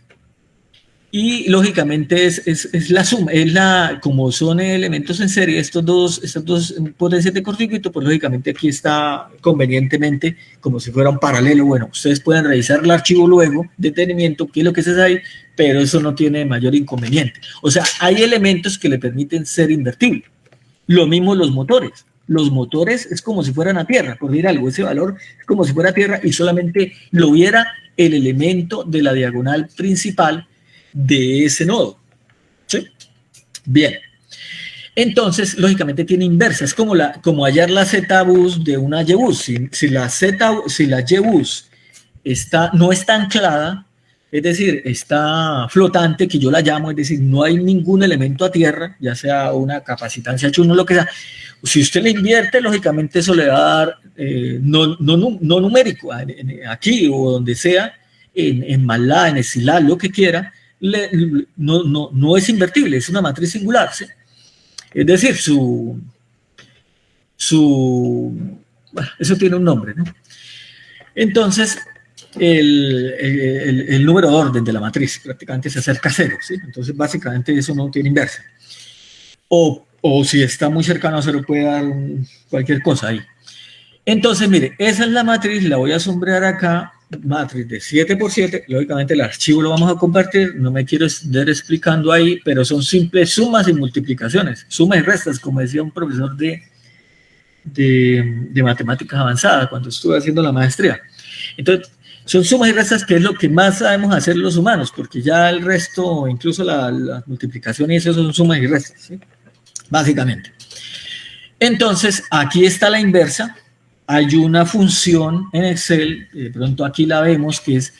y lógicamente es la suma, como son elementos en serie, estas dos potencias de cortocircuito, pues lógicamente aquí está convenientemente como si fuera un paralelo. Bueno, ustedes pueden revisar el archivo luego, detenimiento, qué es lo que se hace ahí, pero eso no tiene mayor inconveniente. O sea, hay elementos que le permiten ser invertibles. Lo mismo los motores. Los motores es como si fueran a tierra, por decir algo, ese valor es como si fuera a tierra y solamente lo viera el elemento de la diagonal principal de ese nodo, ¿sí? Bien. Entonces, lógicamente tiene inversa, es como hallar la Z-bus de una Y-bus. Si la Y-bus no está anclada, es decir, está flotante, que yo la llamo, es decir, no hay ningún elemento a tierra, ya sea una capacitancia H1, lo que sea. Si usted le invierte, lógicamente eso le va a dar no numérico, aquí o donde sea, en MATLAB, en Escilab, lo que quiera, no es invertible, es una matriz singular, ¿sí? Es decir, bueno, eso tiene un nombre, ¿no? Entonces, el número de orden de la matriz prácticamente se acerca a cero, ¿sí? Entonces, básicamente eso no tiene inversa. O si está muy cercano a cero puede dar cualquier cosa ahí. Entonces, mire, esa es la matriz, la voy a sombrear acá, matriz de 7×7, lógicamente el archivo lo vamos a compartir, no me quiero estar explicando ahí, pero son simples sumas y multiplicaciones, sumas y restas, como decía un profesor de matemáticas avanzadas cuando estuve haciendo la maestría. Entonces, Son sumas y restas, que es lo que más sabemos hacer los humanos, porque ya el resto, incluso la multiplicación y eso son sumas y restas, ¿sí? Básicamente. Entonces, aquí está la inversa. Hay una función en Excel, de pronto aquí la vemos, que es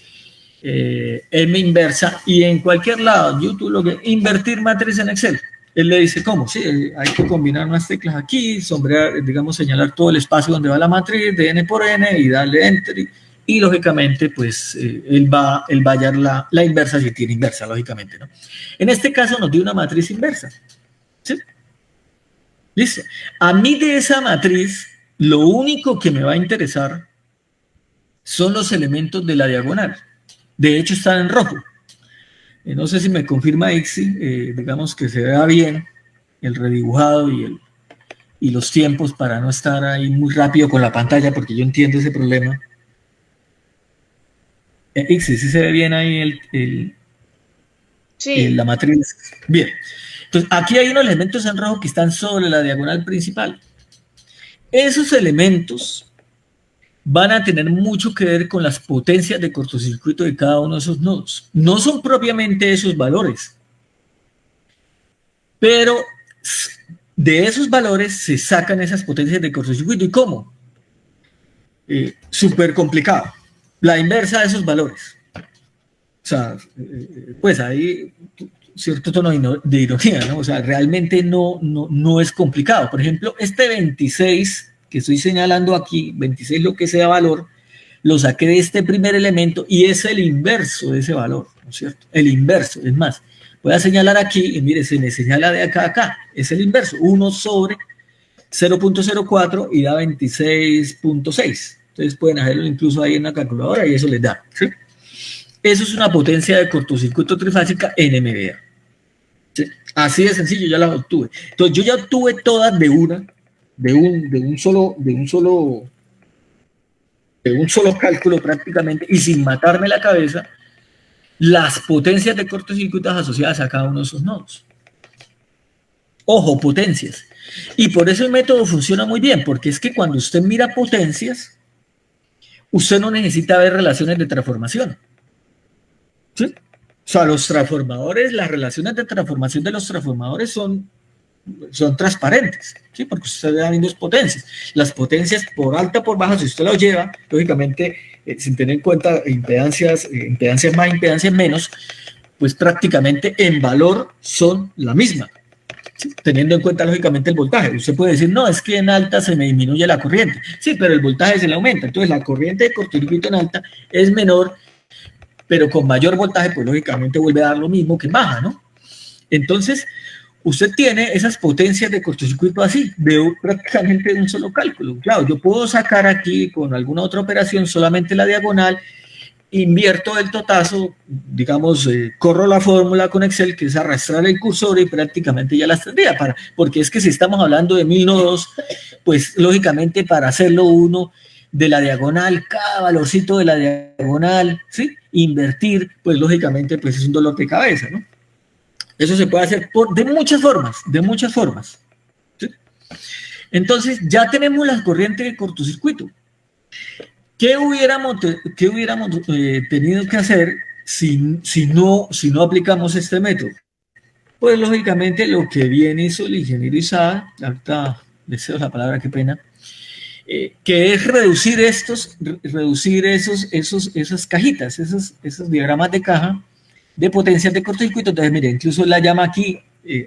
M inversa, y en cualquier lado, YouTube, lo que invertir matriz en Excel. Él le dice, ¿cómo? Sí, hay que combinar unas teclas aquí, sombrear, digamos, señalar todo el espacio donde va la matriz de n por n y darle enter. Y lógicamente, pues, él va a hallar la inversa si tiene inversa, lógicamente, ¿no? En este caso nos dio una matriz inversa. ¿Sí? Listo. A mí de esa matriz, lo único que me va a interesar son los elementos de la diagonal. De hecho, están en rojo. No sé si me confirma Ixi, digamos que se vea bien el redibujado y los tiempos para no estar ahí muy rápido con la pantalla, porque yo entiendo ese problema. Ixi, ¿sí se ve bien ahí Sí. la matriz? Bien. Entonces, aquí hay unos elementos en rojo que están sobre la diagonal principal. Esos elementos van a tener mucho que ver con las potencias de cortocircuito de cada uno de esos nodos. No son propiamente esos valores, pero de esos valores se sacan esas potencias de cortocircuito. ¿Y cómo? Súper complicado. La inversa de esos valores. O sea, pues hay cierto tono de ironía, ¿no? O sea, realmente no es complicado. Por ejemplo, este 26 que estoy señalando aquí, 26 lo que sea valor, lo saqué de este primer elemento y es el inverso de ese valor, ¿no es cierto? El inverso, es más, voy a señalar aquí y mire, se me señala de acá a acá, es el inverso, 1 sobre 0.04 y da 26.6. Entonces pueden hacerlo incluso ahí en la calculadora y eso les da, ¿sí? Eso es una potencia de cortocircuito trifásica en MVA. ¿Sí? Así de sencillo, ya las obtuve. Entonces yo ya obtuve todas de un solo cálculo prácticamente y sin matarme la cabeza las potencias de cortocircuitos asociadas a cada uno de esos nodos. Ojo, potencias. Y por eso el método funciona muy bien, porque es que cuando usted mira potencias, usted no necesita ver relaciones de transformación. ¿Sí? O sea, los transformadores, las relaciones de transformación de los transformadores son transparentes, ¿sí? Porque usted está viendo potencias. Las potencias por alta, por baja, si usted las lleva, lógicamente, sin tener en cuenta impedancias más, impedancias menos, pues prácticamente en valor son la misma, ¿sí? Teniendo en cuenta, lógicamente, el voltaje. Usted puede decir, no, es que en alta se me disminuye la corriente. Sí, pero el voltaje se le aumenta. Entonces, la corriente de cortocircuito en alta es menor, pero con mayor voltaje, pues lógicamente vuelve a dar lo mismo que en baja, ¿no? Entonces, usted tiene esas potencias de cortocircuito así, de prácticamente un solo cálculo. Claro, yo puedo sacar aquí con alguna otra operación solamente la diagonal, invierto el totazo, digamos, corro la fórmula con Excel, que es arrastrar el cursor y prácticamente ya las tendría, porque es que si estamos hablando de 1000 nodos, pues lógicamente para hacerlo uno de la diagonal, cada valorcito de la diagonal, ¿sí? Invertir, pues lógicamente pues es un dolor de cabeza, ¿no? Eso se puede hacer de muchas formas, ¿sí? Entonces, ya tenemos las corrientes de cortocircuito. ¿Qué hubiéramos tenido que hacer si no aplicamos este método? Pues, lógicamente, lo que bien hizo el ingeniero Isada, ahorita les cedo la palabra, qué pena, que es reducir esas cajitas, esos diagramas de caja, de potencias de cortocircuito. Entonces, mire, incluso la llama aquí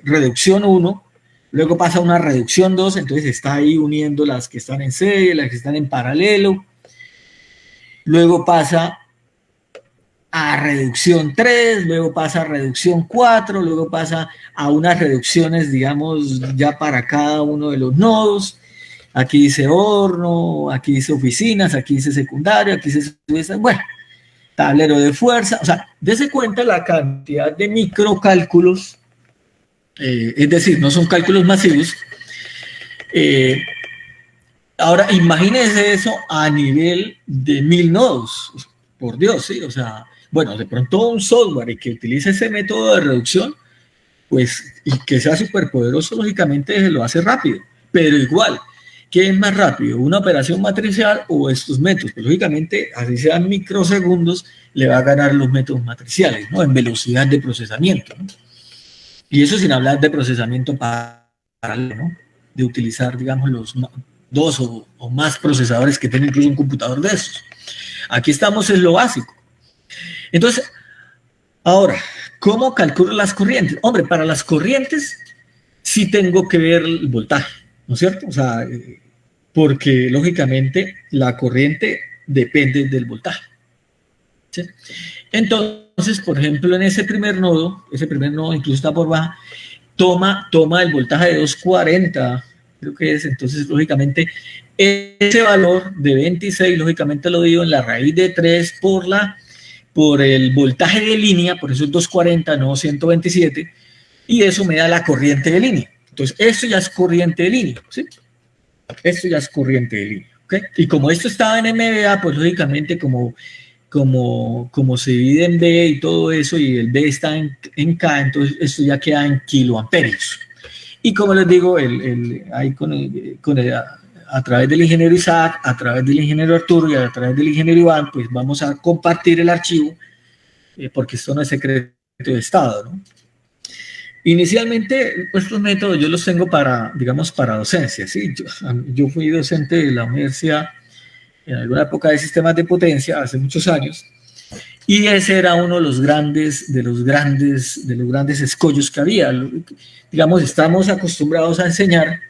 reducción 1, luego pasa una reducción 2, entonces está ahí uniendo las que están en serie, las que están en paralelo, luego pasa a reducción 3, luego pasa a reducción 4, luego pasa a unas reducciones, digamos, ya para cada uno de los nodos. Aquí dice horno, aquí dice oficinas, aquí dice secundario, aquí dice, bueno, tablero de fuerza, o sea, dése cuenta la cantidad de microcálculos, es decir, no son cálculos masivos. Ahora, imagínense eso a nivel de 1000 nodos, por Dios, ¿sí? O sea, bueno, de pronto un software y que utilice ese método de reducción, pues, y que sea súper poderoso, lógicamente lo hace rápido, pero igual, ¿qué es más rápido? ¿Una operación matricial o estos métodos? Pues lógicamente, así sean microsegundos, le va a ganar los métodos matriciales, ¿no? En velocidad de procesamiento, ¿no? Y eso sin hablar de procesamiento paralelo, ¿no? De utilizar, digamos, los dos o más procesadores que tiene incluso un computador de esos. Aquí estamos en lo básico. Entonces, ahora, ¿cómo calculo las corrientes? Hombre, para las corrientes sí tengo que ver el voltaje, ¿no es cierto? O sea, porque lógicamente la corriente depende del voltaje, ¿sí? Entonces, por ejemplo, en ese primer nodo incluso está por baja, toma el voltaje de 240, creo que es. Entonces, lógicamente, ese valor de 26, lógicamente lo digo en la raíz de 3 por el voltaje de línea, por eso es 240, no 127, y eso me da la corriente de línea. Entonces, esto ya es corriente de línea, ¿sí? Esto ya es corriente de línea, ¿ok? Y como esto estaba en MVA, pues lógicamente como se divide en B y todo eso, y el B está en K, entonces esto ya queda en kiloamperios. Y como les digo, a través del ingeniero Isaac, a través del ingeniero Arturo y a través del ingeniero Iván, pues vamos a compartir el archivo, porque esto no es secreto de Estado, ¿no? Inicialmente, estos métodos yo los tengo para, digamos, para docencia, ¿sí? Yo fui docente de la universidad en alguna época de sistemas de potencia, hace muchos años, y ese era uno de los grandes escollos que había. Digamos, estamos acostumbrados a enseñar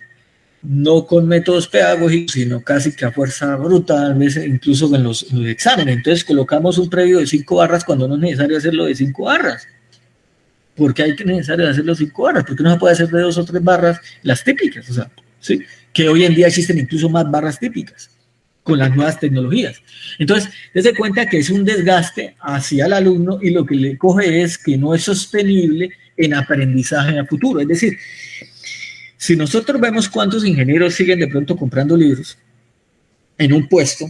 no con métodos pedagógicos, sino casi que a fuerza bruta, a veces incluso en los exámenes. Entonces colocamos un previo de 5 barras cuando no es necesario hacerlo de 5 barras. ¿Por qué hay que necesario hacerlo 5 barras? ¿Por qué no se puede hacer de 2 o 3 barras las típicas? O sea, ¿sí? Que hoy en día existen incluso más barras típicas con las nuevas tecnologías. Entonces, dése cuenta que es un desgaste hacia el alumno y lo que le coge es que no es sostenible en aprendizaje a futuro. Es decir, si nosotros vemos cuántos ingenieros siguen de pronto comprando libros en un puesto,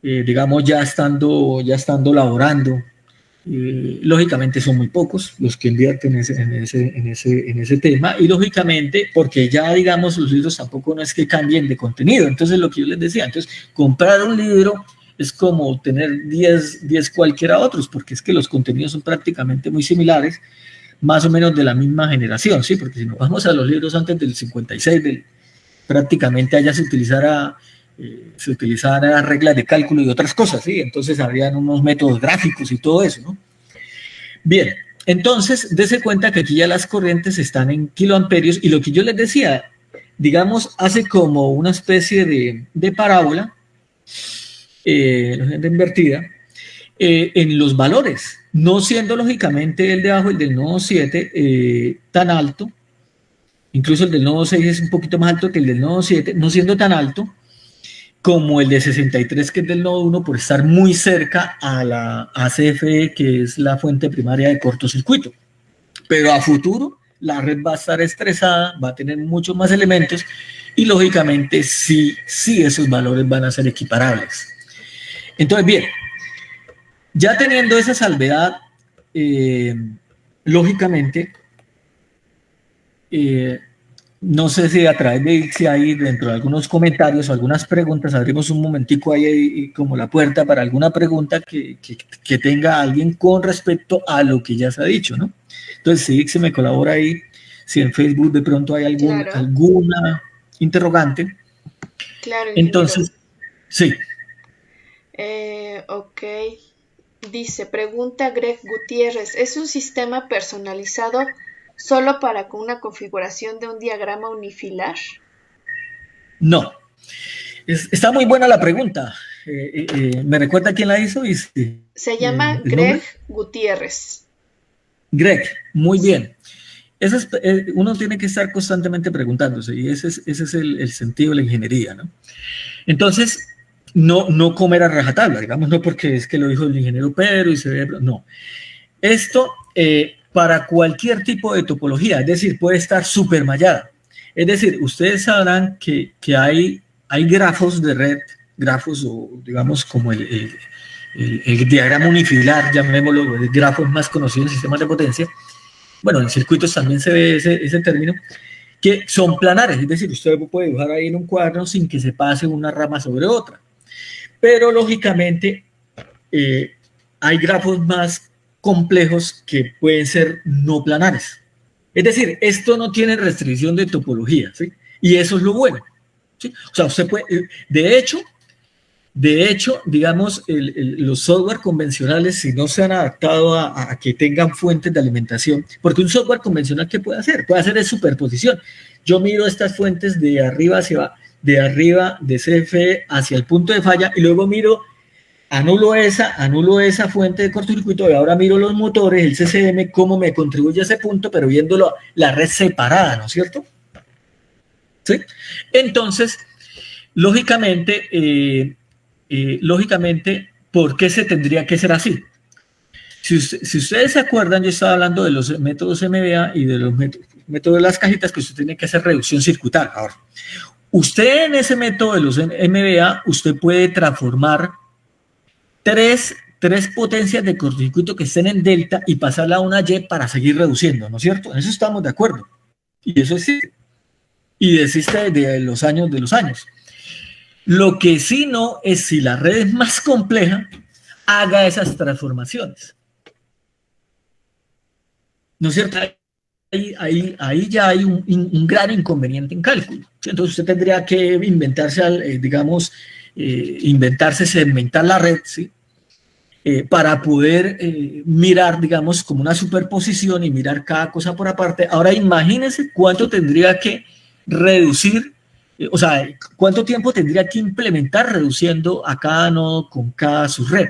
digamos ya estando laborando, lógicamente son muy pocos los que invierten en ese tema, y lógicamente porque ya digamos los libros tampoco no es que cambien de contenido. Entonces lo que yo les decía, entonces comprar un libro es como tener 10 cualquiera otros, porque es que los contenidos son prácticamente muy similares, más o menos de la misma generación, ¿sí? Porque si nos vamos a los libros antes del 56, prácticamente allá se utilizara reglas de cálculo y otras cosas, ¿sí? Entonces habrían unos métodos gráficos y todo eso, ¿no? Bien, entonces, dése cuenta que aquí ya las corrientes están en kiloamperios, y lo que yo les decía, digamos, hace como una especie de parábola, invertida, en los valores, no siendo lógicamente el de abajo, el del nodo 7, tan alto, incluso el del nodo 6 es un poquito más alto que el del nodo 7, no siendo tan alto como el de 63, que es del nodo 1, por estar muy cerca a la ACFE, que es la fuente primaria de cortocircuito. Pero a futuro la red va a estar estresada, va a tener muchos más elementos, y lógicamente sí esos valores van a ser equiparables. Entonces, bien, ya teniendo esa salvedad, lógicamente, no sé si a través de si hay dentro de algunos comentarios o algunas preguntas, abrimos un momentico ahí como la puerta para alguna pregunta que tenga alguien con respecto a lo que ya se ha dicho, ¿no? Entonces, si se me colabora ahí, si en Facebook de pronto hay alguna interrogante. Claro. Entonces, sí. Ok. Dice, pregunta Greg Gutiérrez, ¿es un sistema personalizado solo para una configuración de un diagrama unifilar? No. Está muy buena la pregunta. ¿Me recuerda quién la hizo? Se llama Greg Gutiérrez. Greg, muy bien. Uno tiene que estar constantemente preguntándose, y ese es el sentido de la ingeniería, ¿no? Entonces, no comer a rajatabla, digamos, no porque es que lo dijo el ingeniero Pedro y se ve, no. Esto, para cualquier tipo de topología, es decir, puede estar supermallada. Es decir, ustedes sabrán que hay grafos de red, grafos, o digamos como el diagrama unifilar, llamémoslo, el grafo más conocido en sistemas de potencia. Bueno, en circuitos también se ve ese término, que son planares, es decir, usted puede dibujar ahí en un cuaderno sin que se pase una rama sobre otra. Pero lógicamente hay grafos más complejos que pueden ser no planares. Es decir, esto no tiene restricción de topología, ¿sí? Y eso es lo bueno, ¿sí? O sea, usted puede, de hecho, digamos, los software convencionales, si no se han adaptado a que tengan fuentes de alimentación, porque un software convencional, ¿qué puede hacer? Puede hacer es superposición. Yo miro estas fuentes de arriba de CFE hacia el punto de falla, y luego miro, anulo esa fuente de cortocircuito, y ahora miro los motores, el CCM, cómo me contribuye a ese punto, pero viéndolo la red separada, ¿no es cierto? ¿Sí? Entonces, lógicamente, ¿por qué se tendría que ser así? Si ustedes se acuerdan, yo estaba hablando de los métodos MBA y de los métodos de las cajitas, que usted tiene que hacer reducción circuital. Ahora, usted en ese método de los MBA, usted puede transformar tres potencias de cortocircuito que estén en delta y pasarla a una Y para seguir reduciendo, ¿no es cierto? En eso estamos de acuerdo. Y eso existe. Y existe desde los años de los años. Lo que sí no es, si la red es más compleja, haga esas transformaciones. ¿No es cierto? Ahí ya hay un gran inconveniente en cálculo. Entonces usted tendría que segmentar la red, ¿sí? Para poder mirar, digamos, como una superposición y mirar cada cosa por aparte. Ahora imagínense cuánto tendría que reducir, o sea, cuánto tiempo tendría que implementar reduciendo a cada nodo con cada subred.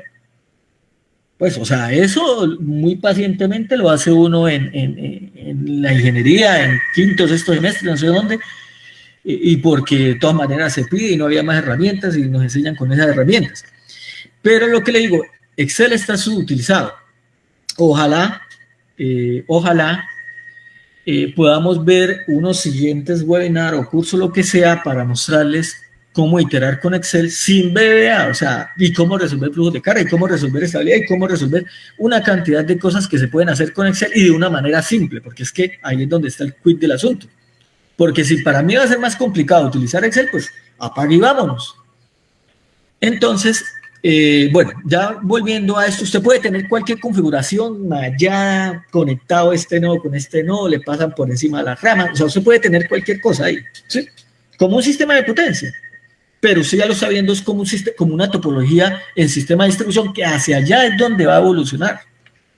Pues, o sea, eso muy pacientemente lo hace uno en la ingeniería, en quinto, sexto semestre, no sé dónde, y porque de todas maneras se pide y no había más herramientas y nos enseñan con esas herramientas. Pero lo que le digo, Excel está subutilizado. Ojalá podamos ver unos siguientes webinars o cursos, lo que sea, para mostrarles cómo iterar con Excel sin VBA, o sea, y cómo resolver flujos de carga, y cómo resolver estabilidad, y cómo resolver una cantidad de cosas que se pueden hacer con Excel y de una manera simple, porque es que ahí es donde está el quid del asunto. Porque si para mí va a ser más complicado utilizar Excel, pues apague y vámonos. Entonces, bueno, ya volviendo a esto, usted puede tener cualquier configuración allá conectado este nodo con este nodo, le pasan por encima de las ramas, o sea, usted puede tener cualquier cosa ahí, ¿sí? Como un sistema de potencia. Pero usted ya lo está viendo, es como una topología en sistema de distribución que hacia allá es donde va a evolucionar.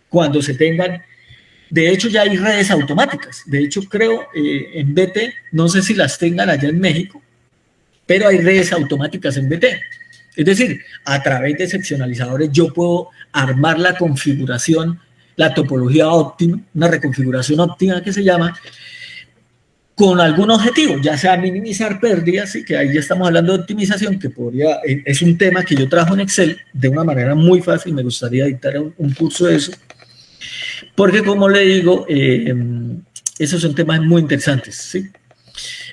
Cuando se tengan, de hecho ya hay redes automáticas, de hecho creo en BT, no sé si las tengan allá en México, pero hay redes automáticas en BT. Es decir, a través de seccionalizadores yo puedo armar la configuración, la topología óptima, una reconfiguración óptima que se llama, con algún objetivo, ya sea minimizar pérdidas, y que ahí ya estamos hablando de optimización, que es un tema que yo trabajo en Excel de una manera muy fácil, me gustaría dictar un curso de eso, porque como le digo, esos son temas muy interesantes, ¿sí?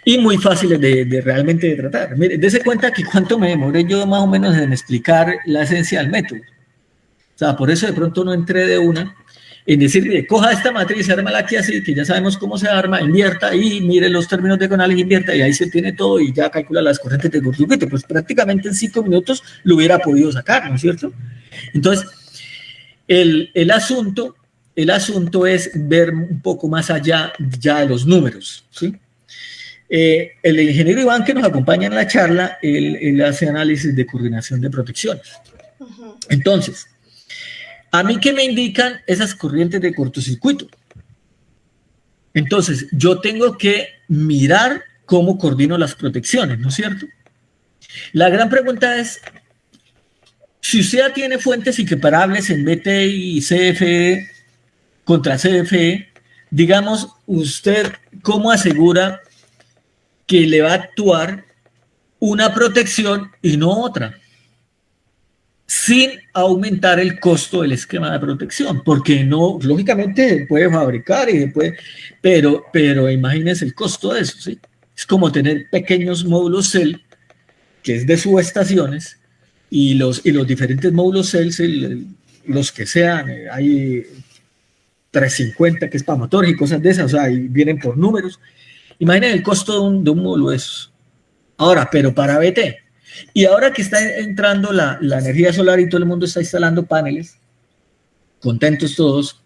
Y muy fáciles de realmente de tratar. Mire, dése cuenta que cuánto me demoré yo más o menos en explicar la esencia del método. O sea, por eso de pronto no entré de una en decir, mire, coja esta matriz, ármala aquí así, que ya sabemos cómo se arma, invierta y mire los términos diagonales, invierta, y ahí se tiene todo y ya calcula las corrientes de cortocircuito. Pues prácticamente en 5 minutos lo hubiera podido sacar, ¿no es cierto? Entonces, el asunto es ver un poco más allá ya de los números, ¿sí? El ingeniero Iván, que nos acompaña en la charla, él hace análisis de coordinación de protecciones. Entonces, ¿a mí qué me indican esas corrientes de cortocircuito? Entonces, yo tengo que mirar cómo coordino las protecciones, ¿no es cierto? La gran pregunta es, si usted ya tiene fuentes equiparables en BT y CFE contra CFE, digamos, usted, ¿cómo asegura que le va a actuar una protección y no otra, sin aumentar el costo del esquema de protección? Porque no, lógicamente puede fabricar y puede, pero imagínense el costo de eso, ¿sí? Es como tener pequeños módulos cell, que es de subestaciones, y los diferentes módulos cell, los que sean, hay 350 que es para motores y cosas de esas, o sea, y vienen por números. Imaginen el costo de un módulo de esos. Ahora, pero para BT. Y ahora que está entrando la energía solar y todo el mundo está instalando paneles, contentos todos,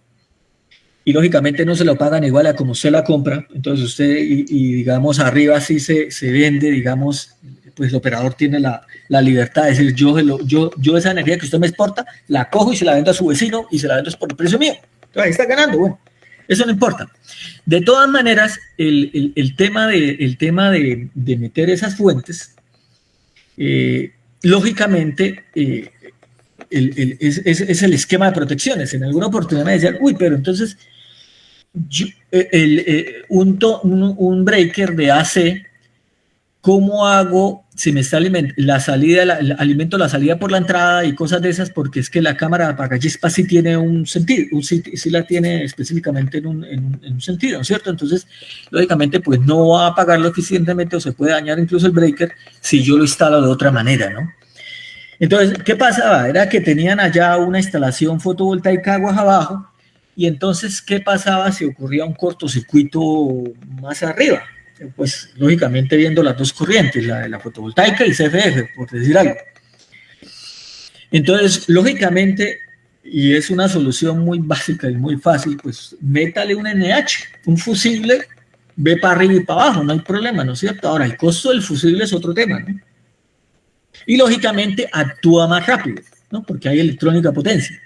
y lógicamente no se lo pagan igual a como usted la compra, entonces usted, y digamos, arriba sí se vende, digamos, pues el operador tiene la libertad de decir, yo esa energía que usted me exporta, la cojo y se la vendo a su vecino y se la vendo por el precio mío. Entonces ahí está ganando, bueno, eso no importa. De todas maneras, el tema de meter esas fuentes, lógicamente, es el esquema de protecciones. En alguna oportunidad me decían, uy, pero entonces un breaker de AC, ¿cómo hago si me está la salida, alimento la salida por la entrada y cosas de esas? Porque es que la cámara de apagachispas sí tiene un sentido, sí la tiene específicamente en un sentido, ¿no es cierto? Entonces, lógicamente, pues no va a apagarlo eficientemente o se puede dañar incluso el breaker si yo lo instalo de otra manera, ¿no? Entonces, ¿qué pasaba? Era que tenían allá una instalación fotovoltaica aguas abajo, y entonces, ¿qué pasaba si ocurría un cortocircuito más arriba? Pues, lógicamente, viendo las dos corrientes, la de la fotovoltaica y CFF, por decir algo. Entonces, lógicamente, y es una solución muy básica y muy fácil, pues, métale un NH, un fusible, ve para arriba y para abajo, no hay problema, ¿no es cierto? Ahora, el costo del fusible es otro tema, ¿no? Y lógicamente actúa más rápido, ¿no? Porque hay electrónica potencia.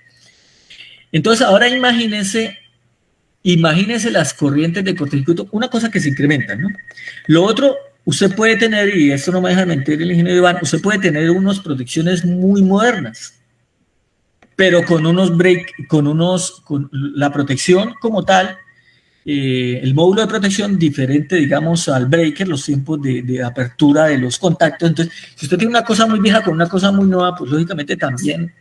Entonces ahora imagínense las corrientes de cortocircuito, una cosa que se incrementa, ¿no? Lo otro, usted puede tener, y esto no me deja mentir el ingeniero Iván, usted puede tener unas protecciones muy modernas, pero con con la protección como tal, el módulo de protección diferente, digamos, al breaker, los tiempos de apertura de los contactos. Entonces, si usted tiene una cosa muy vieja con una cosa muy nueva, pues lógicamente también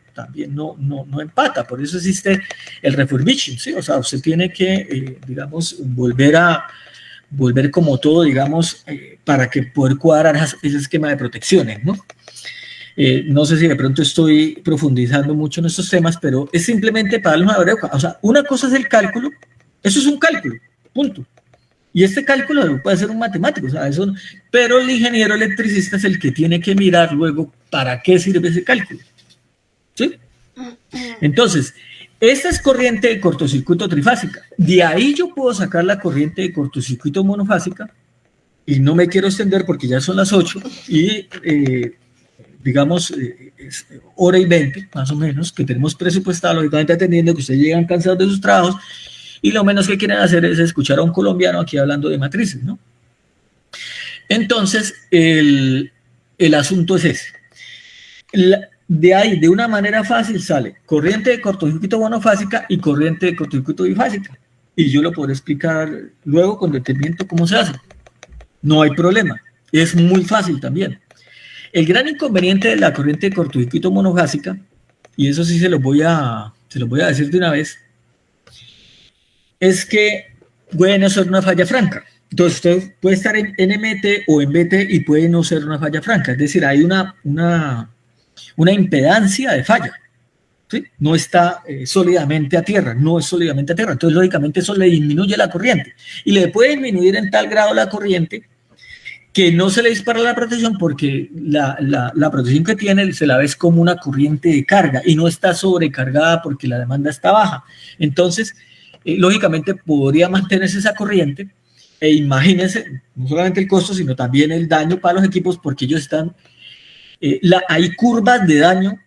no empata. Por eso existe el refurbishing, ¿sí? O sea, usted tiene que, digamos, volver como todo, digamos, para que poder cuadrar ese esquema de protecciones, ¿no? No sé si de pronto estoy profundizando mucho en estos temas, pero es simplemente para darles una breve. O sea, una cosa es el cálculo. Eso es un cálculo, punto. Y este cálculo puede ser un matemático, o sea, eso, pero el ingeniero electricista es el que tiene que mirar luego para qué sirve ese cálculo. ¿Sí? Entonces, esta es corriente de cortocircuito trifásica. De ahí yo puedo sacar la corriente de cortocircuito monofásica, y no me quiero extender porque ya son las 8 y digamos, es hora y 20 más o menos, que tenemos presupuestado, lógicamente atendiendo que ustedes llegan cansados de sus trabajos, y lo menos que quieren hacer es escuchar a un colombiano aquí hablando de matrices, ¿no? Entonces, el asunto es ese. De ahí, de una manera fácil, sale corriente de cortocircuito monofásica y corriente de cortocircuito bifásica. Y yo lo podré explicar luego con detenimiento cómo se hace. No hay problema. Es muy fácil también. El gran inconveniente de la corriente de cortocircuito monofásica, y eso sí se los voy a decir de una vez, es que puede no ser una falla franca. Entonces usted puede estar en NMT o en BT y puede no ser una falla franca. Es decir, hay una impedancia de falla. ¿Sí? No está sólidamente a tierra, no es sólidamente a tierra. Entonces, lógicamente, eso le disminuye la corriente. Y le puede disminuir en tal grado la corriente que no se le dispara la protección, porque la protección que tiene se la ve como una corriente de carga y no está sobrecargada porque la demanda está baja. Entonces, lógicamente podría mantenerse esa corriente, e imagínense no solamente el costo, sino también el daño para los equipos, porque ellos están, hay curvas de daño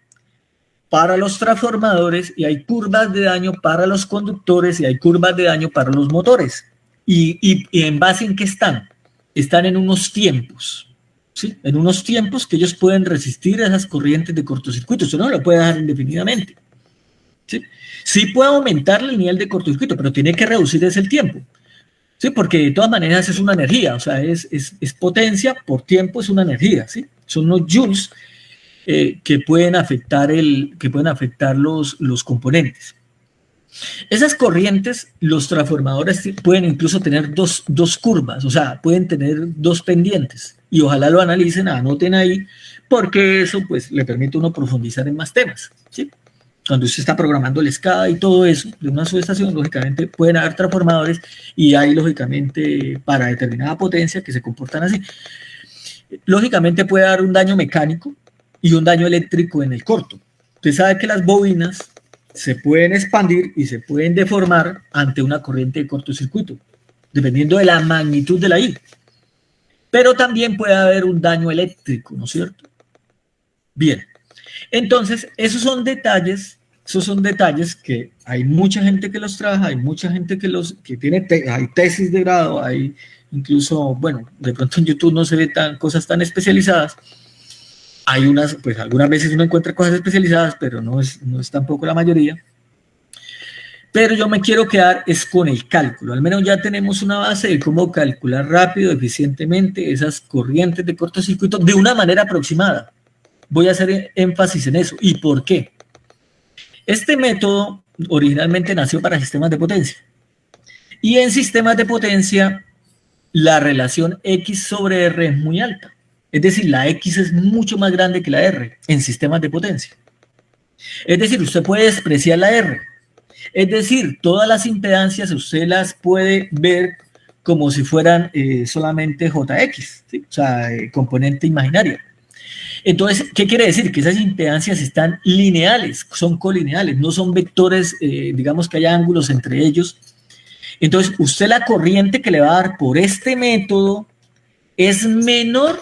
para los transformadores, y hay curvas de daño para los conductores, y hay curvas de daño para los motores, y en base en qué están en unos tiempos, ¿sí? En unos tiempos que ellos pueden resistir a esas corrientes de cortocircuito. Eso no lo puede dejar indefinidamente, ¿sí? Sí puede aumentar el nivel de cortocircuito, pero tiene que reducir ese tiempo, ¿sí? Porque de todas maneras es una energía, o sea, es potencia por tiempo, es una energía, ¿sí? Son unos joules que pueden afectar los componentes. Esas corrientes, los transformadores pueden incluso tener dos curvas, o sea, pueden tener dos pendientes, y ojalá lo analicen, anoten ahí, porque eso pues le permite a uno profundizar en más temas, ¿sí? Cuando usted está programando el SCADA y todo eso de una subestación, lógicamente pueden haber transformadores y hay, lógicamente, para determinada potencia que se comportan así. Lógicamente puede dar un daño mecánico y un daño eléctrico en el corto. Usted sabe que las bobinas se pueden expandir y se pueden deformar ante una corriente de cortocircuito, dependiendo de la magnitud de la I. Pero también puede haber un daño eléctrico, ¿no es cierto? Bien, entonces esos son detalles que hay mucha gente que los trabaja, hay mucha gente que tiene, hay tesis de grado, hay incluso, bueno, de pronto en YouTube no se ve cosas tan especializadas. Hay unas, pues algunas veces uno encuentra cosas especializadas, pero no es tampoco la mayoría. Pero yo me quiero quedar es con el cálculo. Al menos ya tenemos una base de cómo calcular rápido, eficientemente esas corrientes de cortocircuito de una manera aproximada. Voy a hacer énfasis en eso. ¿Y por qué? Este método originalmente nació para sistemas de potencia. Y en sistemas de potencia, la relación X sobre R es muy alta. Es decir, la X es mucho más grande que la R en sistemas de potencia. Es decir, usted puede despreciar la R. Es decir, todas las impedancias usted las puede ver como si fueran solamente JX, ¿sí? O sea, componente imaginaria. Entonces, ¿qué quiere decir? Que esas impedancias están lineales, son colineales, no son vectores, digamos que haya ángulos entre ellos. Entonces, usted la corriente que le va a dar por este método es menor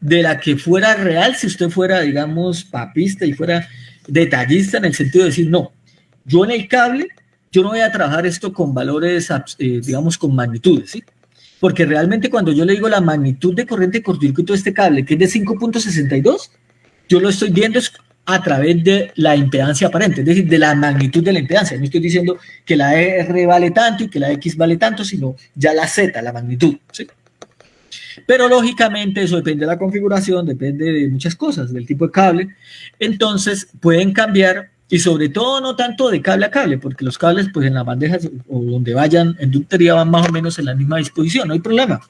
de la que fuera real si usted fuera, digamos, papista y fuera detallista en el sentido de decir, no, yo en el cable, yo no voy a trabajar esto con valores, digamos, con magnitudes, ¿sí? Porque realmente cuando yo le digo la magnitud de corriente de cortocircuito de este cable, que es de 5.62, yo lo estoy viendo a través de la impedancia aparente, es decir, de la magnitud de la impedancia. No estoy diciendo que la R vale tanto y que la X vale tanto, sino ya la Z, la magnitud, ¿sí? Pero lógicamente eso depende de la configuración, depende de muchas cosas, del tipo de cable. Entonces pueden cambiar, y sobre todo no tanto de cable a cable, porque los cables pues en las bandejas o donde vayan en ductería van más o menos en la misma disposición, no hay problema.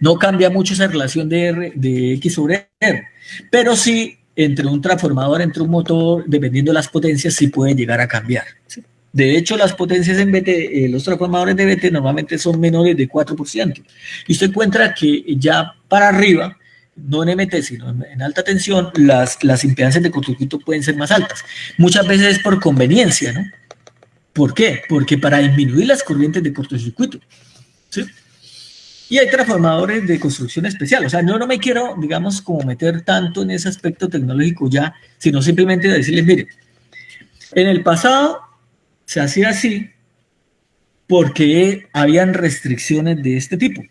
No cambia mucho esa relación de X sobre R, pero sí entre un transformador, entre un motor, dependiendo de las potencias, sí puede llegar a cambiar, ¿sí? De hecho, las potencias en BT, los transformadores de BT normalmente son menores de 4%. Y usted encuentra que ya para arriba, no en MT, sino en alta tensión, las impedancias de cortocircuito pueden ser más altas. Muchas veces es por conveniencia, ¿no? ¿Por qué? Porque para disminuir las corrientes de cortocircuito, ¿sí? Y hay transformadores de construcción especial. O sea, no me quiero, digamos, como meter tanto en ese aspecto tecnológico ya, sino simplemente decirles, mire, en el pasado se hacía así porque habían restricciones de este tipo.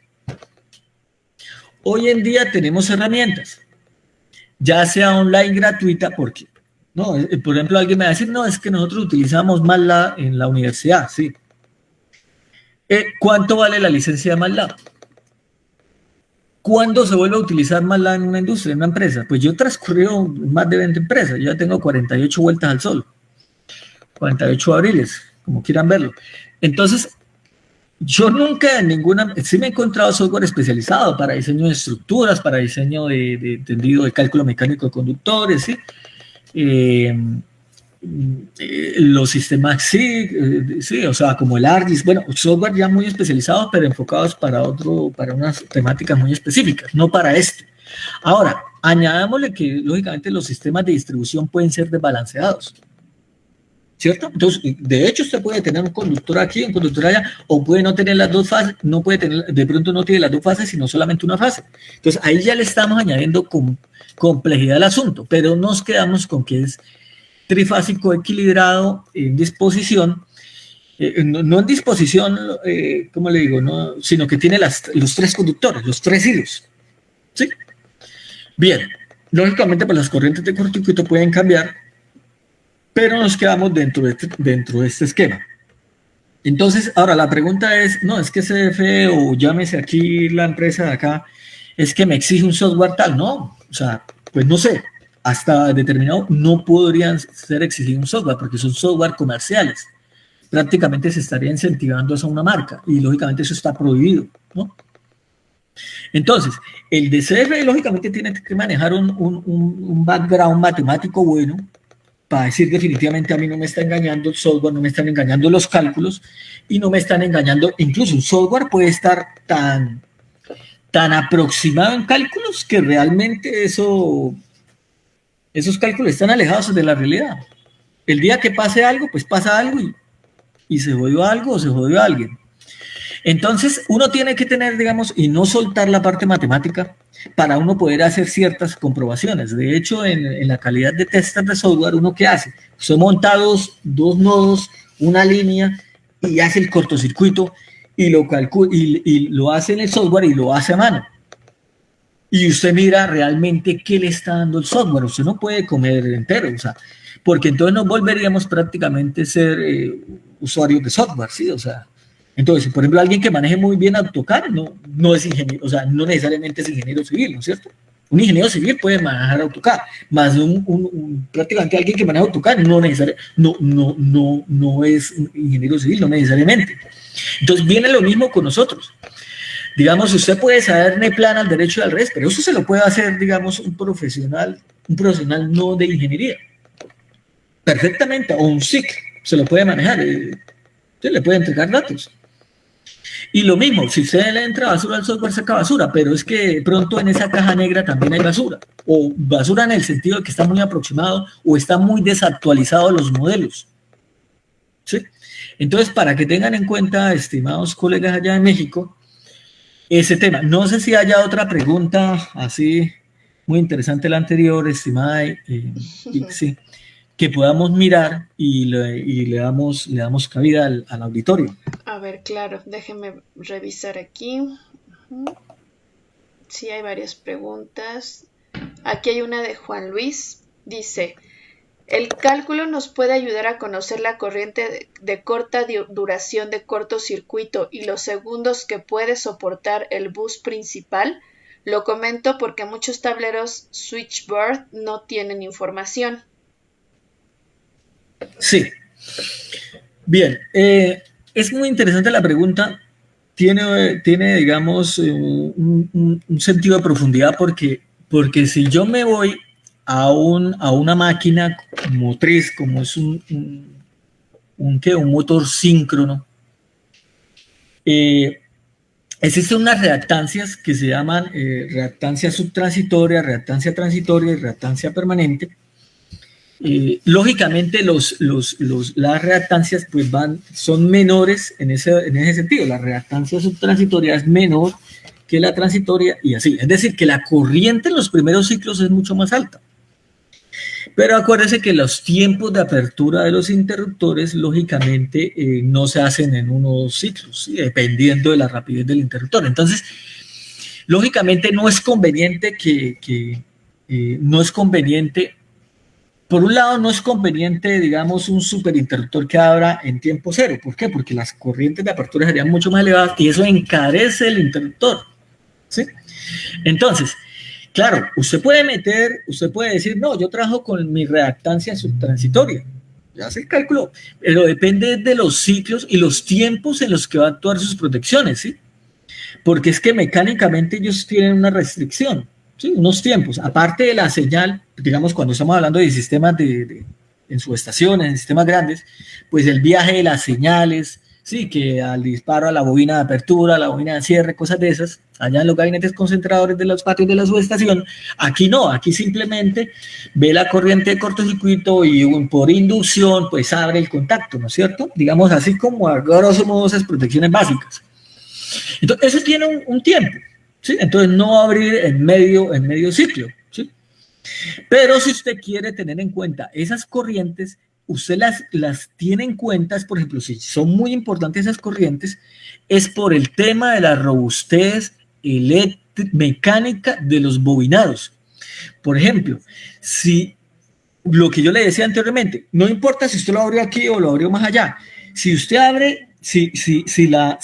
Hoy en día tenemos herramientas, ya sea online gratuita, porque, no, por ejemplo, alguien me va a decir, no, es que nosotros utilizamos MATLAB en la universidad, sí. ¿Cuánto vale la licencia de MATLAB? ¿Cuándo se vuelve a utilizar MATLAB en una industria, en una empresa? Pues yo he transcurrido más de 20 empresas, ya tengo 48 vueltas al sol. 48 abriles, como quieran verlo. Entonces, yo nunca en ninguna, sí me he encontrado software especializado para diseño de estructuras, para diseño de tendido de cálculo mecánico de conductores, ¿sí? Los sistemas sí, o sea, como el ARGIS, bueno, software ya muy especializados, pero enfocados para unas temáticas muy específicas, no para esto. Ahora, añadámosle que, lógicamente, los sistemas de distribución pueden ser desbalanceados, ¿cierto? Entonces, de hecho, usted puede tener un conductor aquí, un conductor allá, o puede no tener las dos fases, no puede tener, de pronto no tiene las dos fases, sino solamente una fase. Entonces, ahí ya le estamos añadiendo complejidad al asunto, pero nos quedamos con que es trifásico equilibrado en disposición, no en disposición, ¿cómo le digo? No, sino que tiene los tres conductores, los tres hilos, ¿sí? Bien, lógicamente, pues las corrientes de cortocircuito pueden cambiar, pero nos quedamos dentro de este esquema. Entonces, ahora la pregunta es, no, es que CFE o llámese aquí la empresa de acá, es que me exige un software tal, ¿no? O sea, pues no sé, hasta determinado no podrían ser exigidos un software porque son software comerciales. Prácticamente se estaría incentivando eso a una marca y lógicamente eso está prohibido, ¿no? Entonces, el de CFE lógicamente tiene que manejar un background matemático bueno, para decir definitivamente a mí no me está engañando el software, no me están engañando los cálculos y no me están engañando, incluso un software puede estar tan aproximado en cálculos que realmente esos cálculos están alejados de la realidad. El día que pase algo, pues pasa algo y se jodió algo o se jodió alguien. Entonces, uno tiene que tener, digamos, y no soltar la parte matemática para uno poder hacer ciertas comprobaciones. De hecho, en la calidad de tester de software, ¿uno qué hace? Usted monta dos nodos, una línea y hace el cortocircuito y lo calcula y lo hace en el software y lo hace a mano. Y usted mira realmente qué le está dando el software. Usted no puede comer entero, o sea, porque entonces nos volveríamos prácticamente a ser usuarios de software, ¿sí? O sea, entonces, por ejemplo, alguien que maneje muy bien AutoCAD no es ingeniero, o sea, no necesariamente es ingeniero civil, ¿no es cierto? Un ingeniero civil puede manejar AutoCAD, más prácticamente alguien que maneja AutoCAD no es ingeniero civil, no necesariamente. Entonces, viene lo mismo con nosotros. Digamos, usted puede saber NEPLAN al derecho y al revés, pero eso se lo puede hacer, digamos, un profesional no de ingeniería. Perfectamente, o un SIC se lo puede manejar, se le puede entregar datos. Y lo mismo, si usted le entra basura al software, saca basura, pero es que pronto en esa caja negra también hay basura, o basura en el sentido de que está muy aproximado o está muy desactualizado los modelos. ¿Sí? Entonces, para que tengan en cuenta, estimados colegas allá en México, ese tema. No sé si haya otra pregunta así muy interesante la anterior, estimada sí, que podamos mirar y le damos cabida al auditorio. A ver, claro, déjenme revisar aquí. Sí, hay varias preguntas. Aquí hay una de Juan Luis. Dice, ¿el cálculo nos puede ayudar a conocer la corriente de corta duración de cortocircuito y los segundos que puede soportar el bus principal? Lo comento porque muchos tableros switchboard no tienen información. Sí. Bien, es muy interesante la pregunta. Tiene digamos, un sentido de profundidad porque si yo me voy a una máquina motriz, como es un motor síncrono, existen unas reactancias que se llaman reactancia subtransitoria, reactancia transitoria y reactancia permanente. Lógicamente las reactancias pues son menores en ese sentido. La reactancia subtransitoria es menor que la transitoria y así. Es decir, que la corriente en los primeros ciclos es mucho más alta. Pero acuérdense que los tiempos de apertura de los interruptores, lógicamente, no se hacen en unos ciclos, ¿sí? Dependiendo de la rapidez del interruptor. Entonces, lógicamente no es conveniente por un lado, no es conveniente, digamos, un superinterruptor que abra en tiempo cero. ¿Por qué? Porque las corrientes de apertura serían mucho más elevadas y eso encarece el interruptor, ¿sí? Entonces, claro, usted puede decir, no, yo trabajo con mi reactancia subtransitoria. Ya hace el cálculo, pero depende de los ciclos y los tiempos en los que va a actuar sus protecciones, ¿sí? Porque es que mecánicamente ellos tienen una restricción, ¿sí? Unos tiempos. Aparte de la señal, digamos, cuando estamos hablando de sistemas en subestaciones, en sistemas grandes, pues el viaje de las señales, sí, que al disparo a la bobina de apertura, a la bobina de cierre, cosas de esas, allá en los gabinetes concentradores de los patios de la subestación, aquí no, aquí simplemente ve la corriente de cortocircuito y por inducción, pues abre el contacto, ¿no es cierto? Digamos así como a grosso modo esas protecciones básicas. Entonces, eso tiene un tiempo, ¿sí? Entonces no va a abrir en medio ciclo, ¿sí? Pero si usted quiere tener en cuenta esas corrientes, usted las tiene en cuenta, por ejemplo, si son muy importantes esas corrientes, es por el tema de la robustez mecánica de los bobinados. Por ejemplo, si lo que yo le decía anteriormente, no importa si usted lo abrió aquí o lo abrió más allá, si usted abre, si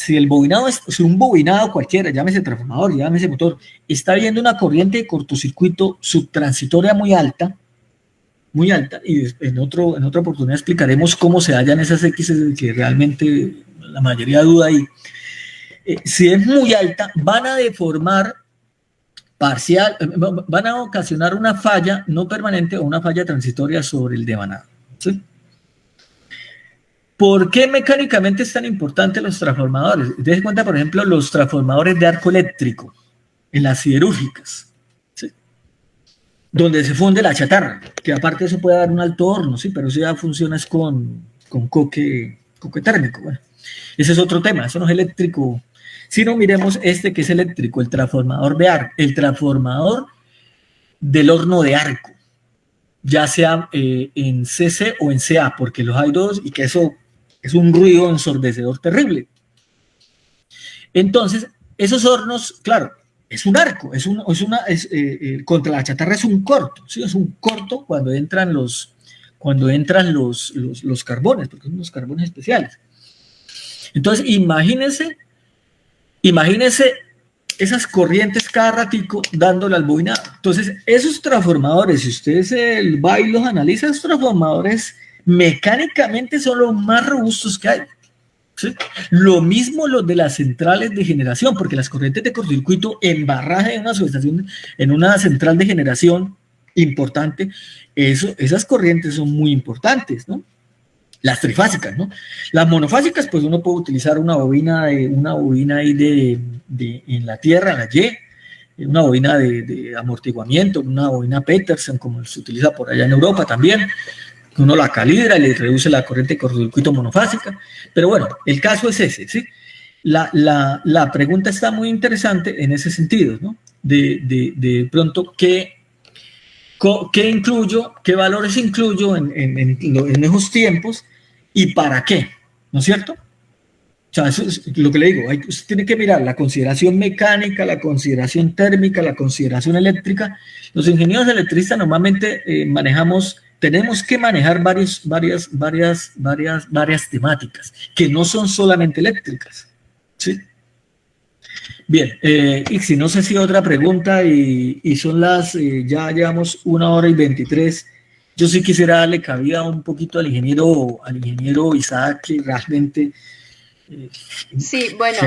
el bobinado, si un bobinado cualquiera, llámese transformador, llámese motor, está viendo una corriente de cortocircuito subtransitoria muy alta, y en otra oportunidad explicaremos cómo se hallan esas X que realmente la mayoría duda ahí. Si es muy alta, van a deformar parcial, van a ocasionar una falla no permanente o una falla transitoria sobre el devanado, ¿sí? ¿Por qué mecánicamente es tan importante los transformadores? Dense cuenta, por ejemplo, los transformadores de arco eléctrico en las siderúrgicas, ¿sí? Donde se funde la chatarra, que aparte eso puede dar un alto horno, ¿sí? Pero eso ya funciona es con coque térmico. Bueno, ese es otro tema, eso no es eléctrico. Si no, miremos este que es eléctrico, el transformador de arco, el transformador del horno de arco, ya sea en CC o en CA, porque los hay dos y que eso es un ruido ensordecedor terrible. Entonces, esos hornos, claro, es un arco, contra la chatarra es un corto, ¿sí? Es un corto cuando entran los carbones, porque son unos carbones especiales. Entonces, imagínense esas corrientes cada ratico dándole al bobinado. Entonces, esos transformadores, si ustedes va y los analiza, esos transformadores mecánicamente son los más robustos que hay, ¿sí? Lo mismo los de las centrales de generación, porque las corrientes de cortocircuito en barraje en una subestación, en una central de generación importante, esas corrientes son muy importantes, ¿no? Las trifásicas, ¿no? Las monofásicas, pues uno puede utilizar una bobina ahí en la tierra, en la Y, una bobina de amortiguamiento, una bobina Petersen, como se utiliza por allá en Europa también, que uno la calibra y le reduce la corriente de cortocircuito monofásica. Pero bueno, el caso es ese, ¿sí? La pregunta está muy interesante en ese sentido, ¿no? De pronto, ¿qué incluyo, qué valores incluyo en esos tiempos y para qué? ¿No es cierto? O sea, eso es lo que le digo, usted tiene que mirar la consideración mecánica, la consideración térmica, la consideración eléctrica. Los ingenieros electricistas normalmente tenemos que manejar varias temáticas que no son solamente eléctricas, ¿sí? Bien, y si no sé si otra pregunta y son ya llevamos 1 hora y 23. Yo sí quisiera darle cabida un poquito al ingeniero Isaac, que realmente... Sí, bueno,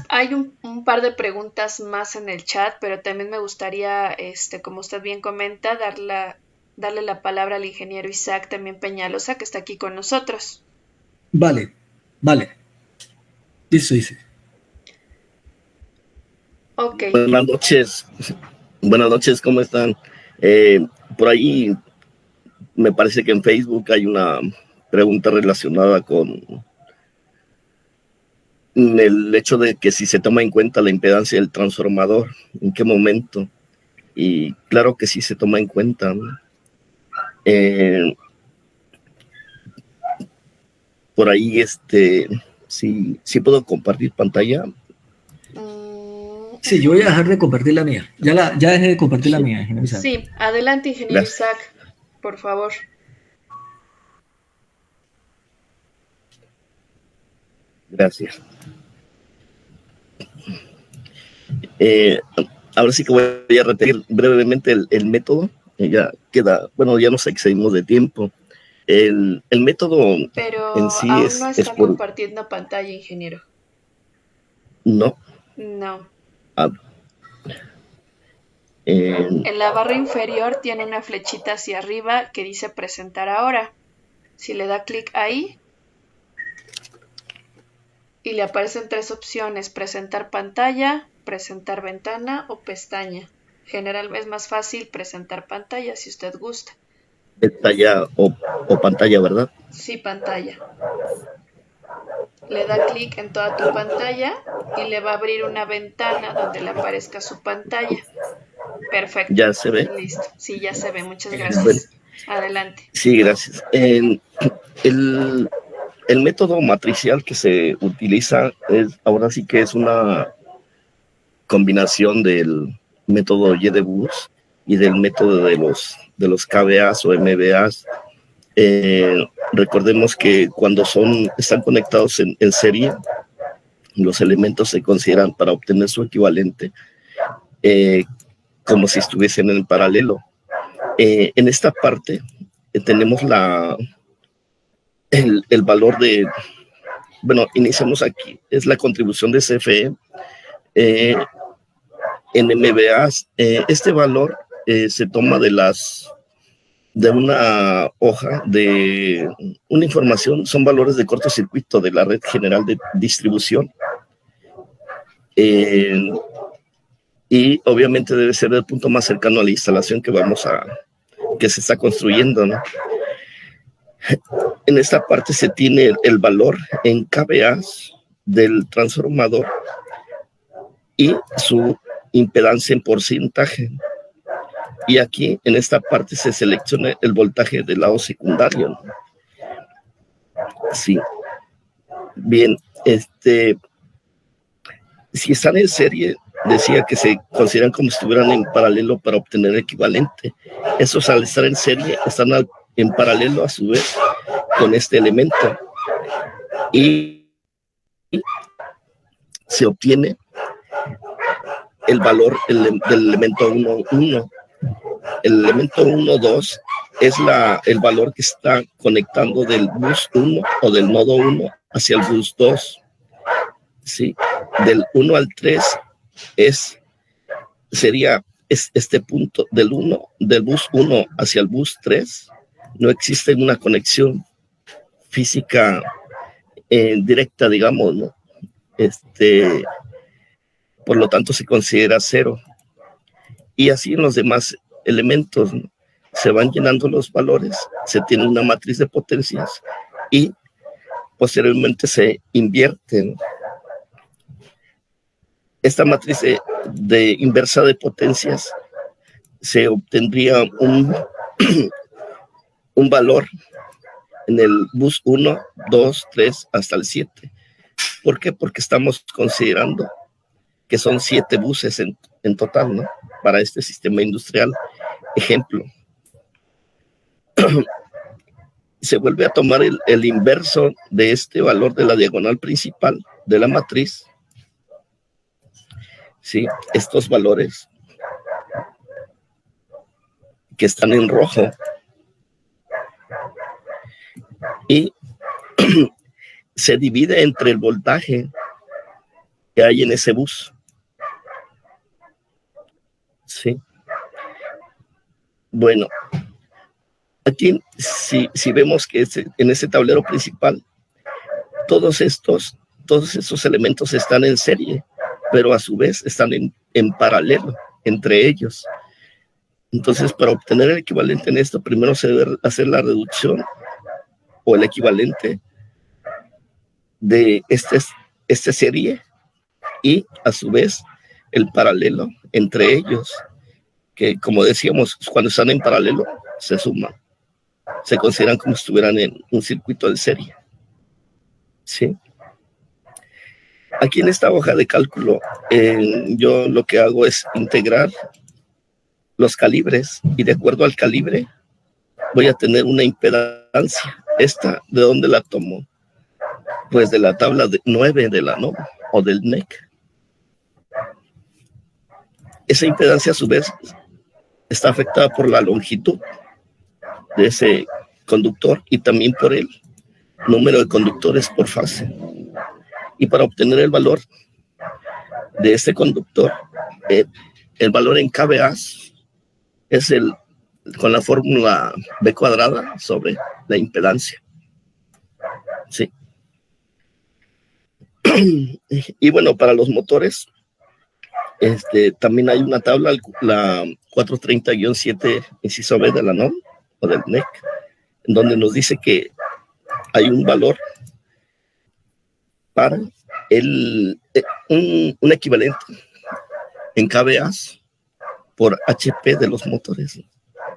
hay un par de preguntas más en el chat, pero también me gustaría, como usted bien comenta, darle la palabra al ingeniero Isaac también Peñalosa, que está aquí con nosotros. Vale. Eso dice. Ok. Buenas noches, ¿cómo están? Por ahí me parece que en Facebook hay una pregunta relacionada con el hecho de que si se toma en cuenta la impedancia del transformador, ¿en qué momento? Y claro que sí se toma en cuenta, ¿no? Por ahí, sí puedo compartir pantalla. Sí, yo voy a dejar de compartir la mía. Ya dejé de compartir la mía, ingeniero Isaac. Sí, adelante, ingeniero Isaac, por favor. Gracias. Ahora sí que voy a repetir brevemente el método. Ya nos excedimos de tiempo. El método pero en sí aún es... no está compartiendo pantalla, ingeniero. No. En la barra inferior tiene una flechita hacia arriba que dice presentar ahora. Si le da clic ahí y le aparecen 3 opciones: presentar pantalla, presentar ventana o pestaña. Generalmente es más fácil presentar pantalla si usted gusta. Pantalla o pantalla, ¿verdad? Sí, pantalla. Le da clic en toda tu pantalla y le va a abrir una ventana donde le aparezca su pantalla. Perfecto. ¿Ya se ve? Listo. Sí, ya se ve. Muchas gracias. Bueno, adelante. Sí, gracias. El método matricial que se utiliza ahora sí que es una combinación del método J-de-Bus y del método de los KBAs o MBAs. Recordemos que cuando están conectados en serie, los elementos se consideran para obtener su equivalente como si estuviesen en paralelo. En esta parte tenemos el valor de, iniciamos aquí, es la contribución de CFE en MBAs. Este valor se toma de las de una hoja de una información, son valores de cortocircuito de la red general de distribución. Y obviamente debe ser el punto más cercano a la instalación que se está construyendo, ¿no? En esta parte se tiene el valor en kVA del transformador y su impedancia en porcentaje. Y aquí, en esta parte, se selecciona el voltaje del lado secundario, ¿no? Sí. Bien, si están en serie, decía que se consideran como si estuvieran en paralelo para obtener el equivalente. Esos, al estar en serie, están en paralelo a su vez con este elemento. Y se obtiene el valor del elemento 1,1. El elemento 1,2 es el valor que está conectando del bus 1 o del nodo 1 hacia el bus 2. ¿Sí? Del 1 al 3 sería este punto del bus 1 hacia el bus 3. No existe una conexión física directa, digamos, ¿no? Por lo tanto se considera 0. Y así en los demás elementos, ¿no? Se van llenando los valores, se tiene una matriz de potencias y posteriormente se invierte, ¿no? Esta matriz de inversa de potencias se obtendría un valor en el bus 1, 2, 3 hasta el 7. ¿Por qué? Porque estamos considerando que son 7 buses en total, ¿no? Para este sistema industrial. Ejemplo, se vuelve a tomar el inverso de este valor de la diagonal principal de la matriz. Sí, estos valores que están en rojo y se divide entre el voltaje que hay en ese bus. Sí. Bueno, aquí si vemos que en ese tablero principal todos estos elementos están en serie, pero a su vez están en paralelo entre ellos. Entonces, para obtener el equivalente en esto, primero se debe hacer la reducción o el equivalente de esta serie y a su vez el paralelo entre ellos, que como decíamos, cuando están en paralelo se suman, se consideran como si estuvieran en un circuito de serie. ¿Sí? Aquí en esta hoja de cálculo, yo lo que hago es integrar los calibres y de acuerdo al calibre voy a tener una impedancia. ¿Esta de dónde la tomo? Pues de la tabla 9 de la NOM o del NEC. Esa impedancia a su vez está afectada por la longitud de ese conductor y también por el número de conductores por fase. Y para obtener el valor de este conductor, el valor en kVA es con la fórmula B cuadrada sobre la impedancia. Sí. Y bueno, para los motores, también hay una tabla, la 430-7, inciso B de la NOM o del NEC, en donde nos dice que hay un valor para un equivalente en kVA por HP de los motores.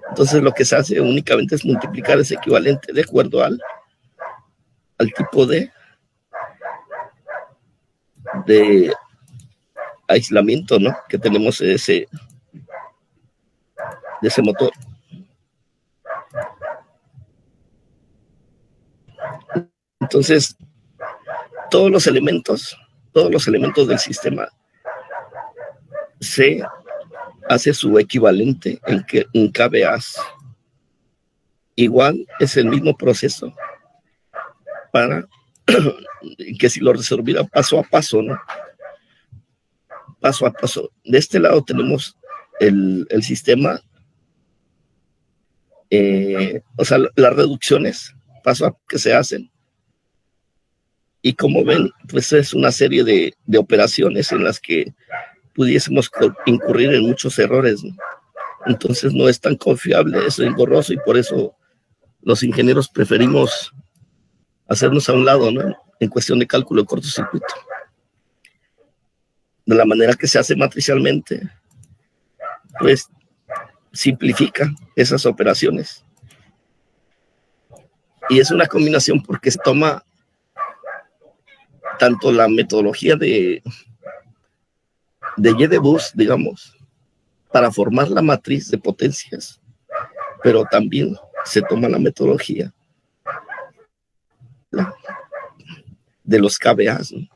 Entonces lo que se hace únicamente es multiplicar ese equivalente de acuerdo al tipo de aislamiento, ¿no?, que tenemos de ese motor. Entonces, todos los elementos del sistema se hace su equivalente en kVA. Igual es el mismo proceso para que si lo resolviera paso a paso, ¿no? Paso a paso. De este lado tenemos el sistema O sea, las reducciones paso a que se hacen. Y como ven, pues es una serie de operaciones en las que pudiésemos incurrir en muchos errores, ¿no? Entonces no es tan confiable, es engorroso, y por eso los ingenieros preferimos hacernos a un lado, ¿no? En cuestión de cálculo de cortocircuito. De la manera que se hace matricialmente, pues simplifica esas operaciones. Y es una combinación porque se toma tanto la metodología de YDBus, digamos, para formar la matriz de potencias, pero también se toma la metodología de los KBAs, ¿no?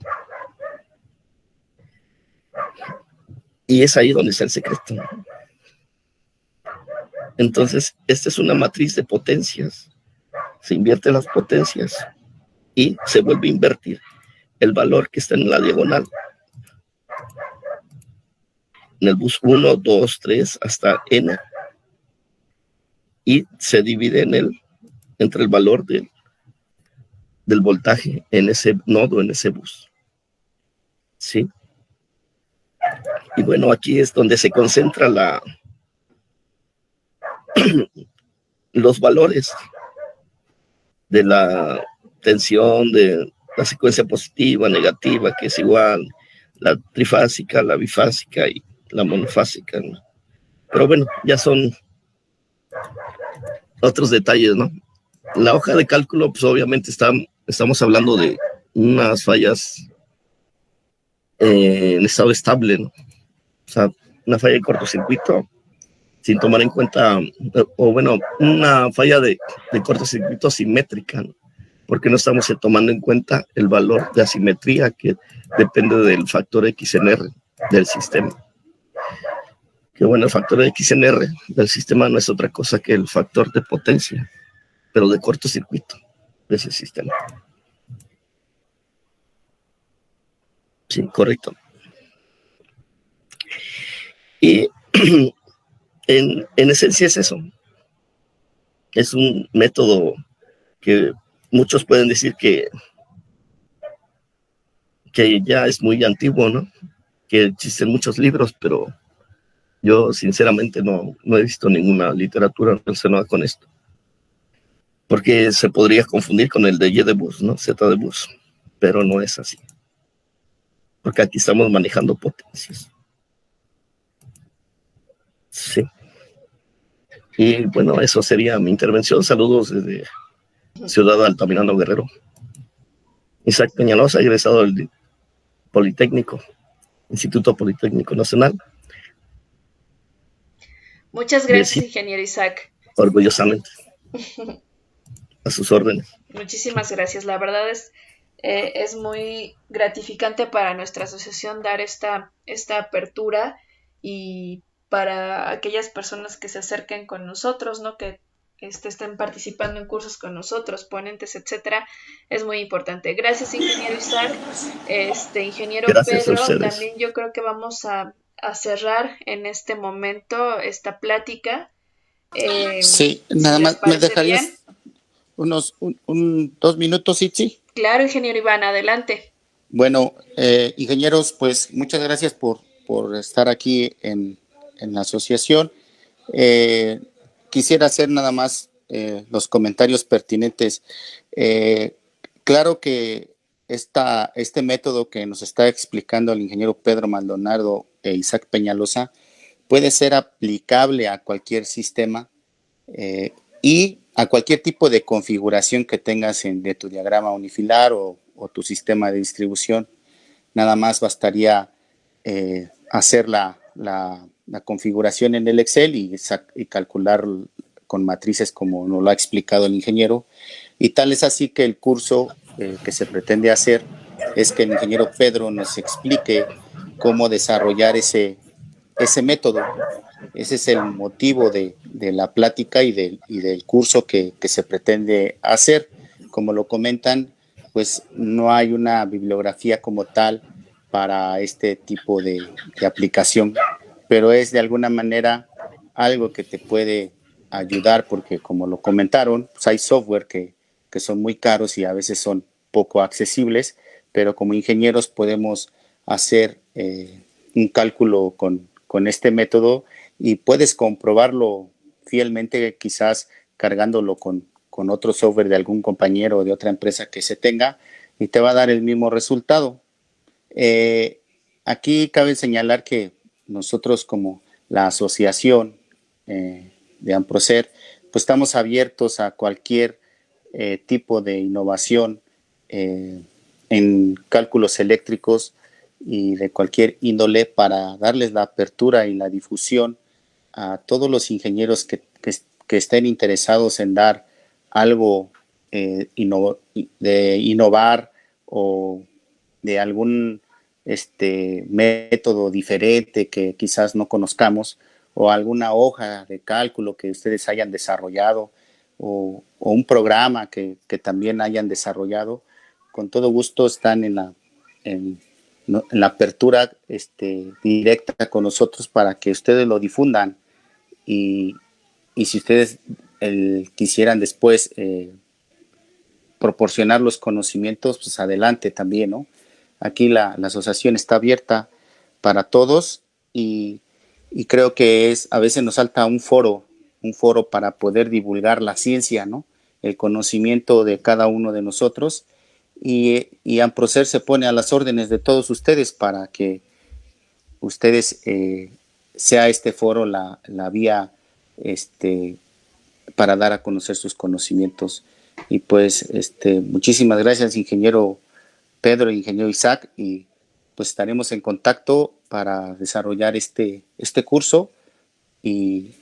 Y es ahí donde está el secreto, ¿no? Entonces, esta es una matriz de potencias. Se invierte las potencias y se vuelve a invertir el valor que está en la diagonal. En el bus 1, 2, 3 hasta n. Y se divide entre el valor del voltaje en ese nodo, en ese bus. ¿Sí? Y bueno, aquí es donde se concentra los valores de la tensión, de la secuencia positiva, negativa, que es igual, la trifásica, la bifásica y la monofásica, ¿no? Pero bueno, ya son otros detalles, ¿no? La hoja de cálculo, pues obviamente estamos hablando de unas fallas en estado estable, ¿no? O sea, una falla de cortocircuito sin tomar en cuenta, o bueno, una falla de cortocircuito simétrica, ¿no? Porque no estamos tomando en cuenta el valor de asimetría que depende del factor X en R del sistema. Que bueno, el factor X en R del sistema no es otra cosa que el factor de potencia, pero de cortocircuito de ese sistema. Sí, correcto. Y en esencia es eso. Es un método que muchos pueden decir que ya es muy antiguo, ¿no? Que existen muchos libros, pero yo sinceramente no he visto ninguna literatura relacionada con esto. Porque se podría confundir con el de YDBus, ¿no? ZDBus, pero no es así. Porque aquí estamos manejando potencias. Sí. Y bueno, eso sería mi intervención. Saludos desde Ciudad de Altamirano, Guerrero. Isaac Peñalosa, egresado del Politécnico, Instituto Politécnico Nacional. Muchas gracias, ingeniero Isaac. Orgullosamente. A sus órdenes. Muchísimas gracias. La verdad es muy gratificante para nuestra asociación dar esta apertura, y para aquellas personas que se acerquen con nosotros, ¿no? Que estén participando en cursos con nosotros, ponentes, etcétera, es muy importante. Gracias, ingeniero Isaac. Ingeniero Gracias Pedro, también yo creo que vamos a cerrar en este momento esta plática. Sí, nada más me dejarías unos 2 minutos, Itzi. Claro, ingeniero Iván, adelante. Bueno, ingenieros, pues muchas gracias por estar aquí en la asociación. Quisiera hacer nada más los comentarios pertinentes. Claro que este método que nos está explicando el ingeniero Pedro Maldonado e Isaac Peñalosa puede ser aplicable a cualquier sistema y a cualquier tipo de configuración que tengas de tu diagrama unifilar o tu sistema de distribución. Nada más bastaría hacer la configuración en el Excel y calcular con matrices como nos lo ha explicado el ingeniero. Y tal es así que el curso que se pretende hacer es que el ingeniero Pedro nos explique cómo desarrollar ese método. Ese es el motivo de la plática y del curso que se pretende hacer. Como lo comentan, pues no hay una bibliografía como tal para este tipo de aplicación, pero es de alguna manera algo que te puede ayudar, porque como lo comentaron, pues hay software que son muy caros y a veces son poco accesibles, pero como ingenieros podemos hacer un cálculo con este método y puedes comprobarlo fielmente, quizás cargándolo con otro software de algún compañero o de otra empresa que se tenga, y te va a dar el mismo resultado. Aquí cabe señalar que nosotros, como la asociación de Amprocer, pues estamos abiertos a cualquier tipo de innovación en cálculos eléctricos y de cualquier índole, para darles la apertura y la difusión a todos los ingenieros que estén interesados en dar algo de innovar o de algún método diferente que quizás no conozcamos, o alguna hoja de cálculo que ustedes hayan desarrollado, o un programa que también hayan desarrollado. Con todo gusto están en la apertura directa con nosotros para que ustedes lo difundan, y si ustedes quisieran después proporcionar los conocimientos, pues adelante también, ¿no? Aquí la asociación está abierta para todos, y creo que a veces nos falta un foro para poder divulgar la ciencia, ¿no? El conocimiento de cada uno de nosotros, y Amprocer se pone a las órdenes de todos ustedes para que ustedes sea este foro la vía para dar a conocer sus conocimientos. Y pues muchísimas gracias, ingeniero Pedro e ingeniero Isaac, y pues estaremos en contacto para desarrollar este curso, y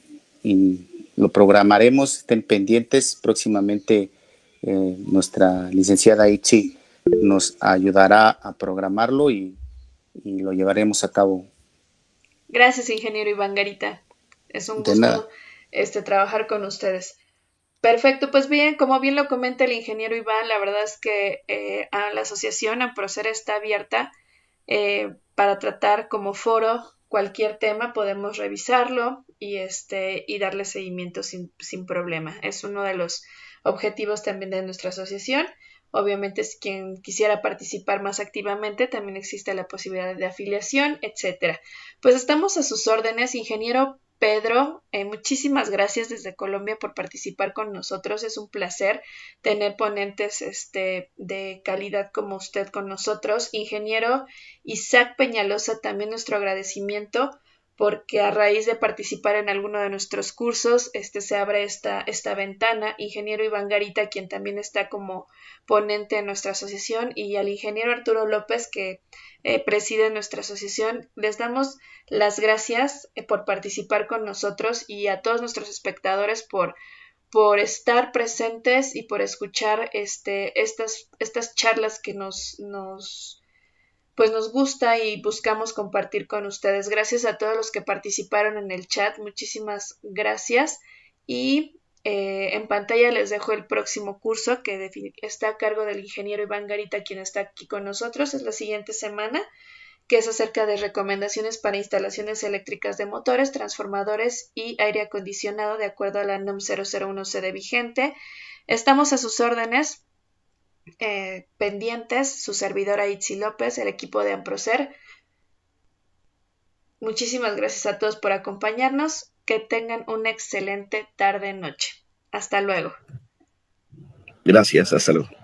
lo programaremos. Estén pendientes. Próximamente nuestra licenciada Itzi nos ayudará a programarlo, y lo llevaremos a cabo. Gracias, ingeniero Iván Garita. Es un De nada. gusto trabajar con ustedes. Perfecto, pues bien, como bien lo comenta el ingeniero Iván, la verdad es que a la asociación Amprocer está abierta para tratar como foro cualquier tema. Podemos revisarlo y darle seguimiento sin problema. Es uno de los objetivos también de nuestra asociación. Obviamente, si quien quisiera participar más activamente, también existe la posibilidad de afiliación, etcétera. Pues estamos a sus órdenes, ingeniero Pedro. Muchísimas gracias desde Colombia por participar con nosotros. Es un placer tener ponentes de calidad como usted con nosotros. Ingeniero Isaac Peñalosa, también nuestro agradecimiento, porque a raíz de participar en alguno de nuestros cursos, se abre esta ventana. Ingeniero Iván Garita, quien también está como ponente en nuestra asociación, y al ingeniero Arturo López, que preside nuestra asociación. Les damos las gracias por participar con nosotros, y a todos nuestros espectadores por estar presentes y por escuchar estas charlas que nos gusta y buscamos compartir con ustedes. Gracias a todos los que participaron en el chat. Muchísimas gracias. Y en pantalla les dejo el próximo curso, que está a cargo del ingeniero Iván Garita, quien está aquí con nosotros. Es la siguiente semana, que es acerca de recomendaciones para instalaciones eléctricas de motores, transformadores y aire acondicionado de acuerdo a la NOM 001 CD vigente. Estamos a sus órdenes. Pendientes, su servidora Itzi López, el equipo de Amprocer. Muchísimas gracias a todos por acompañarnos. Que tengan una excelente tarde-noche. Hasta luego. Gracias, hasta luego.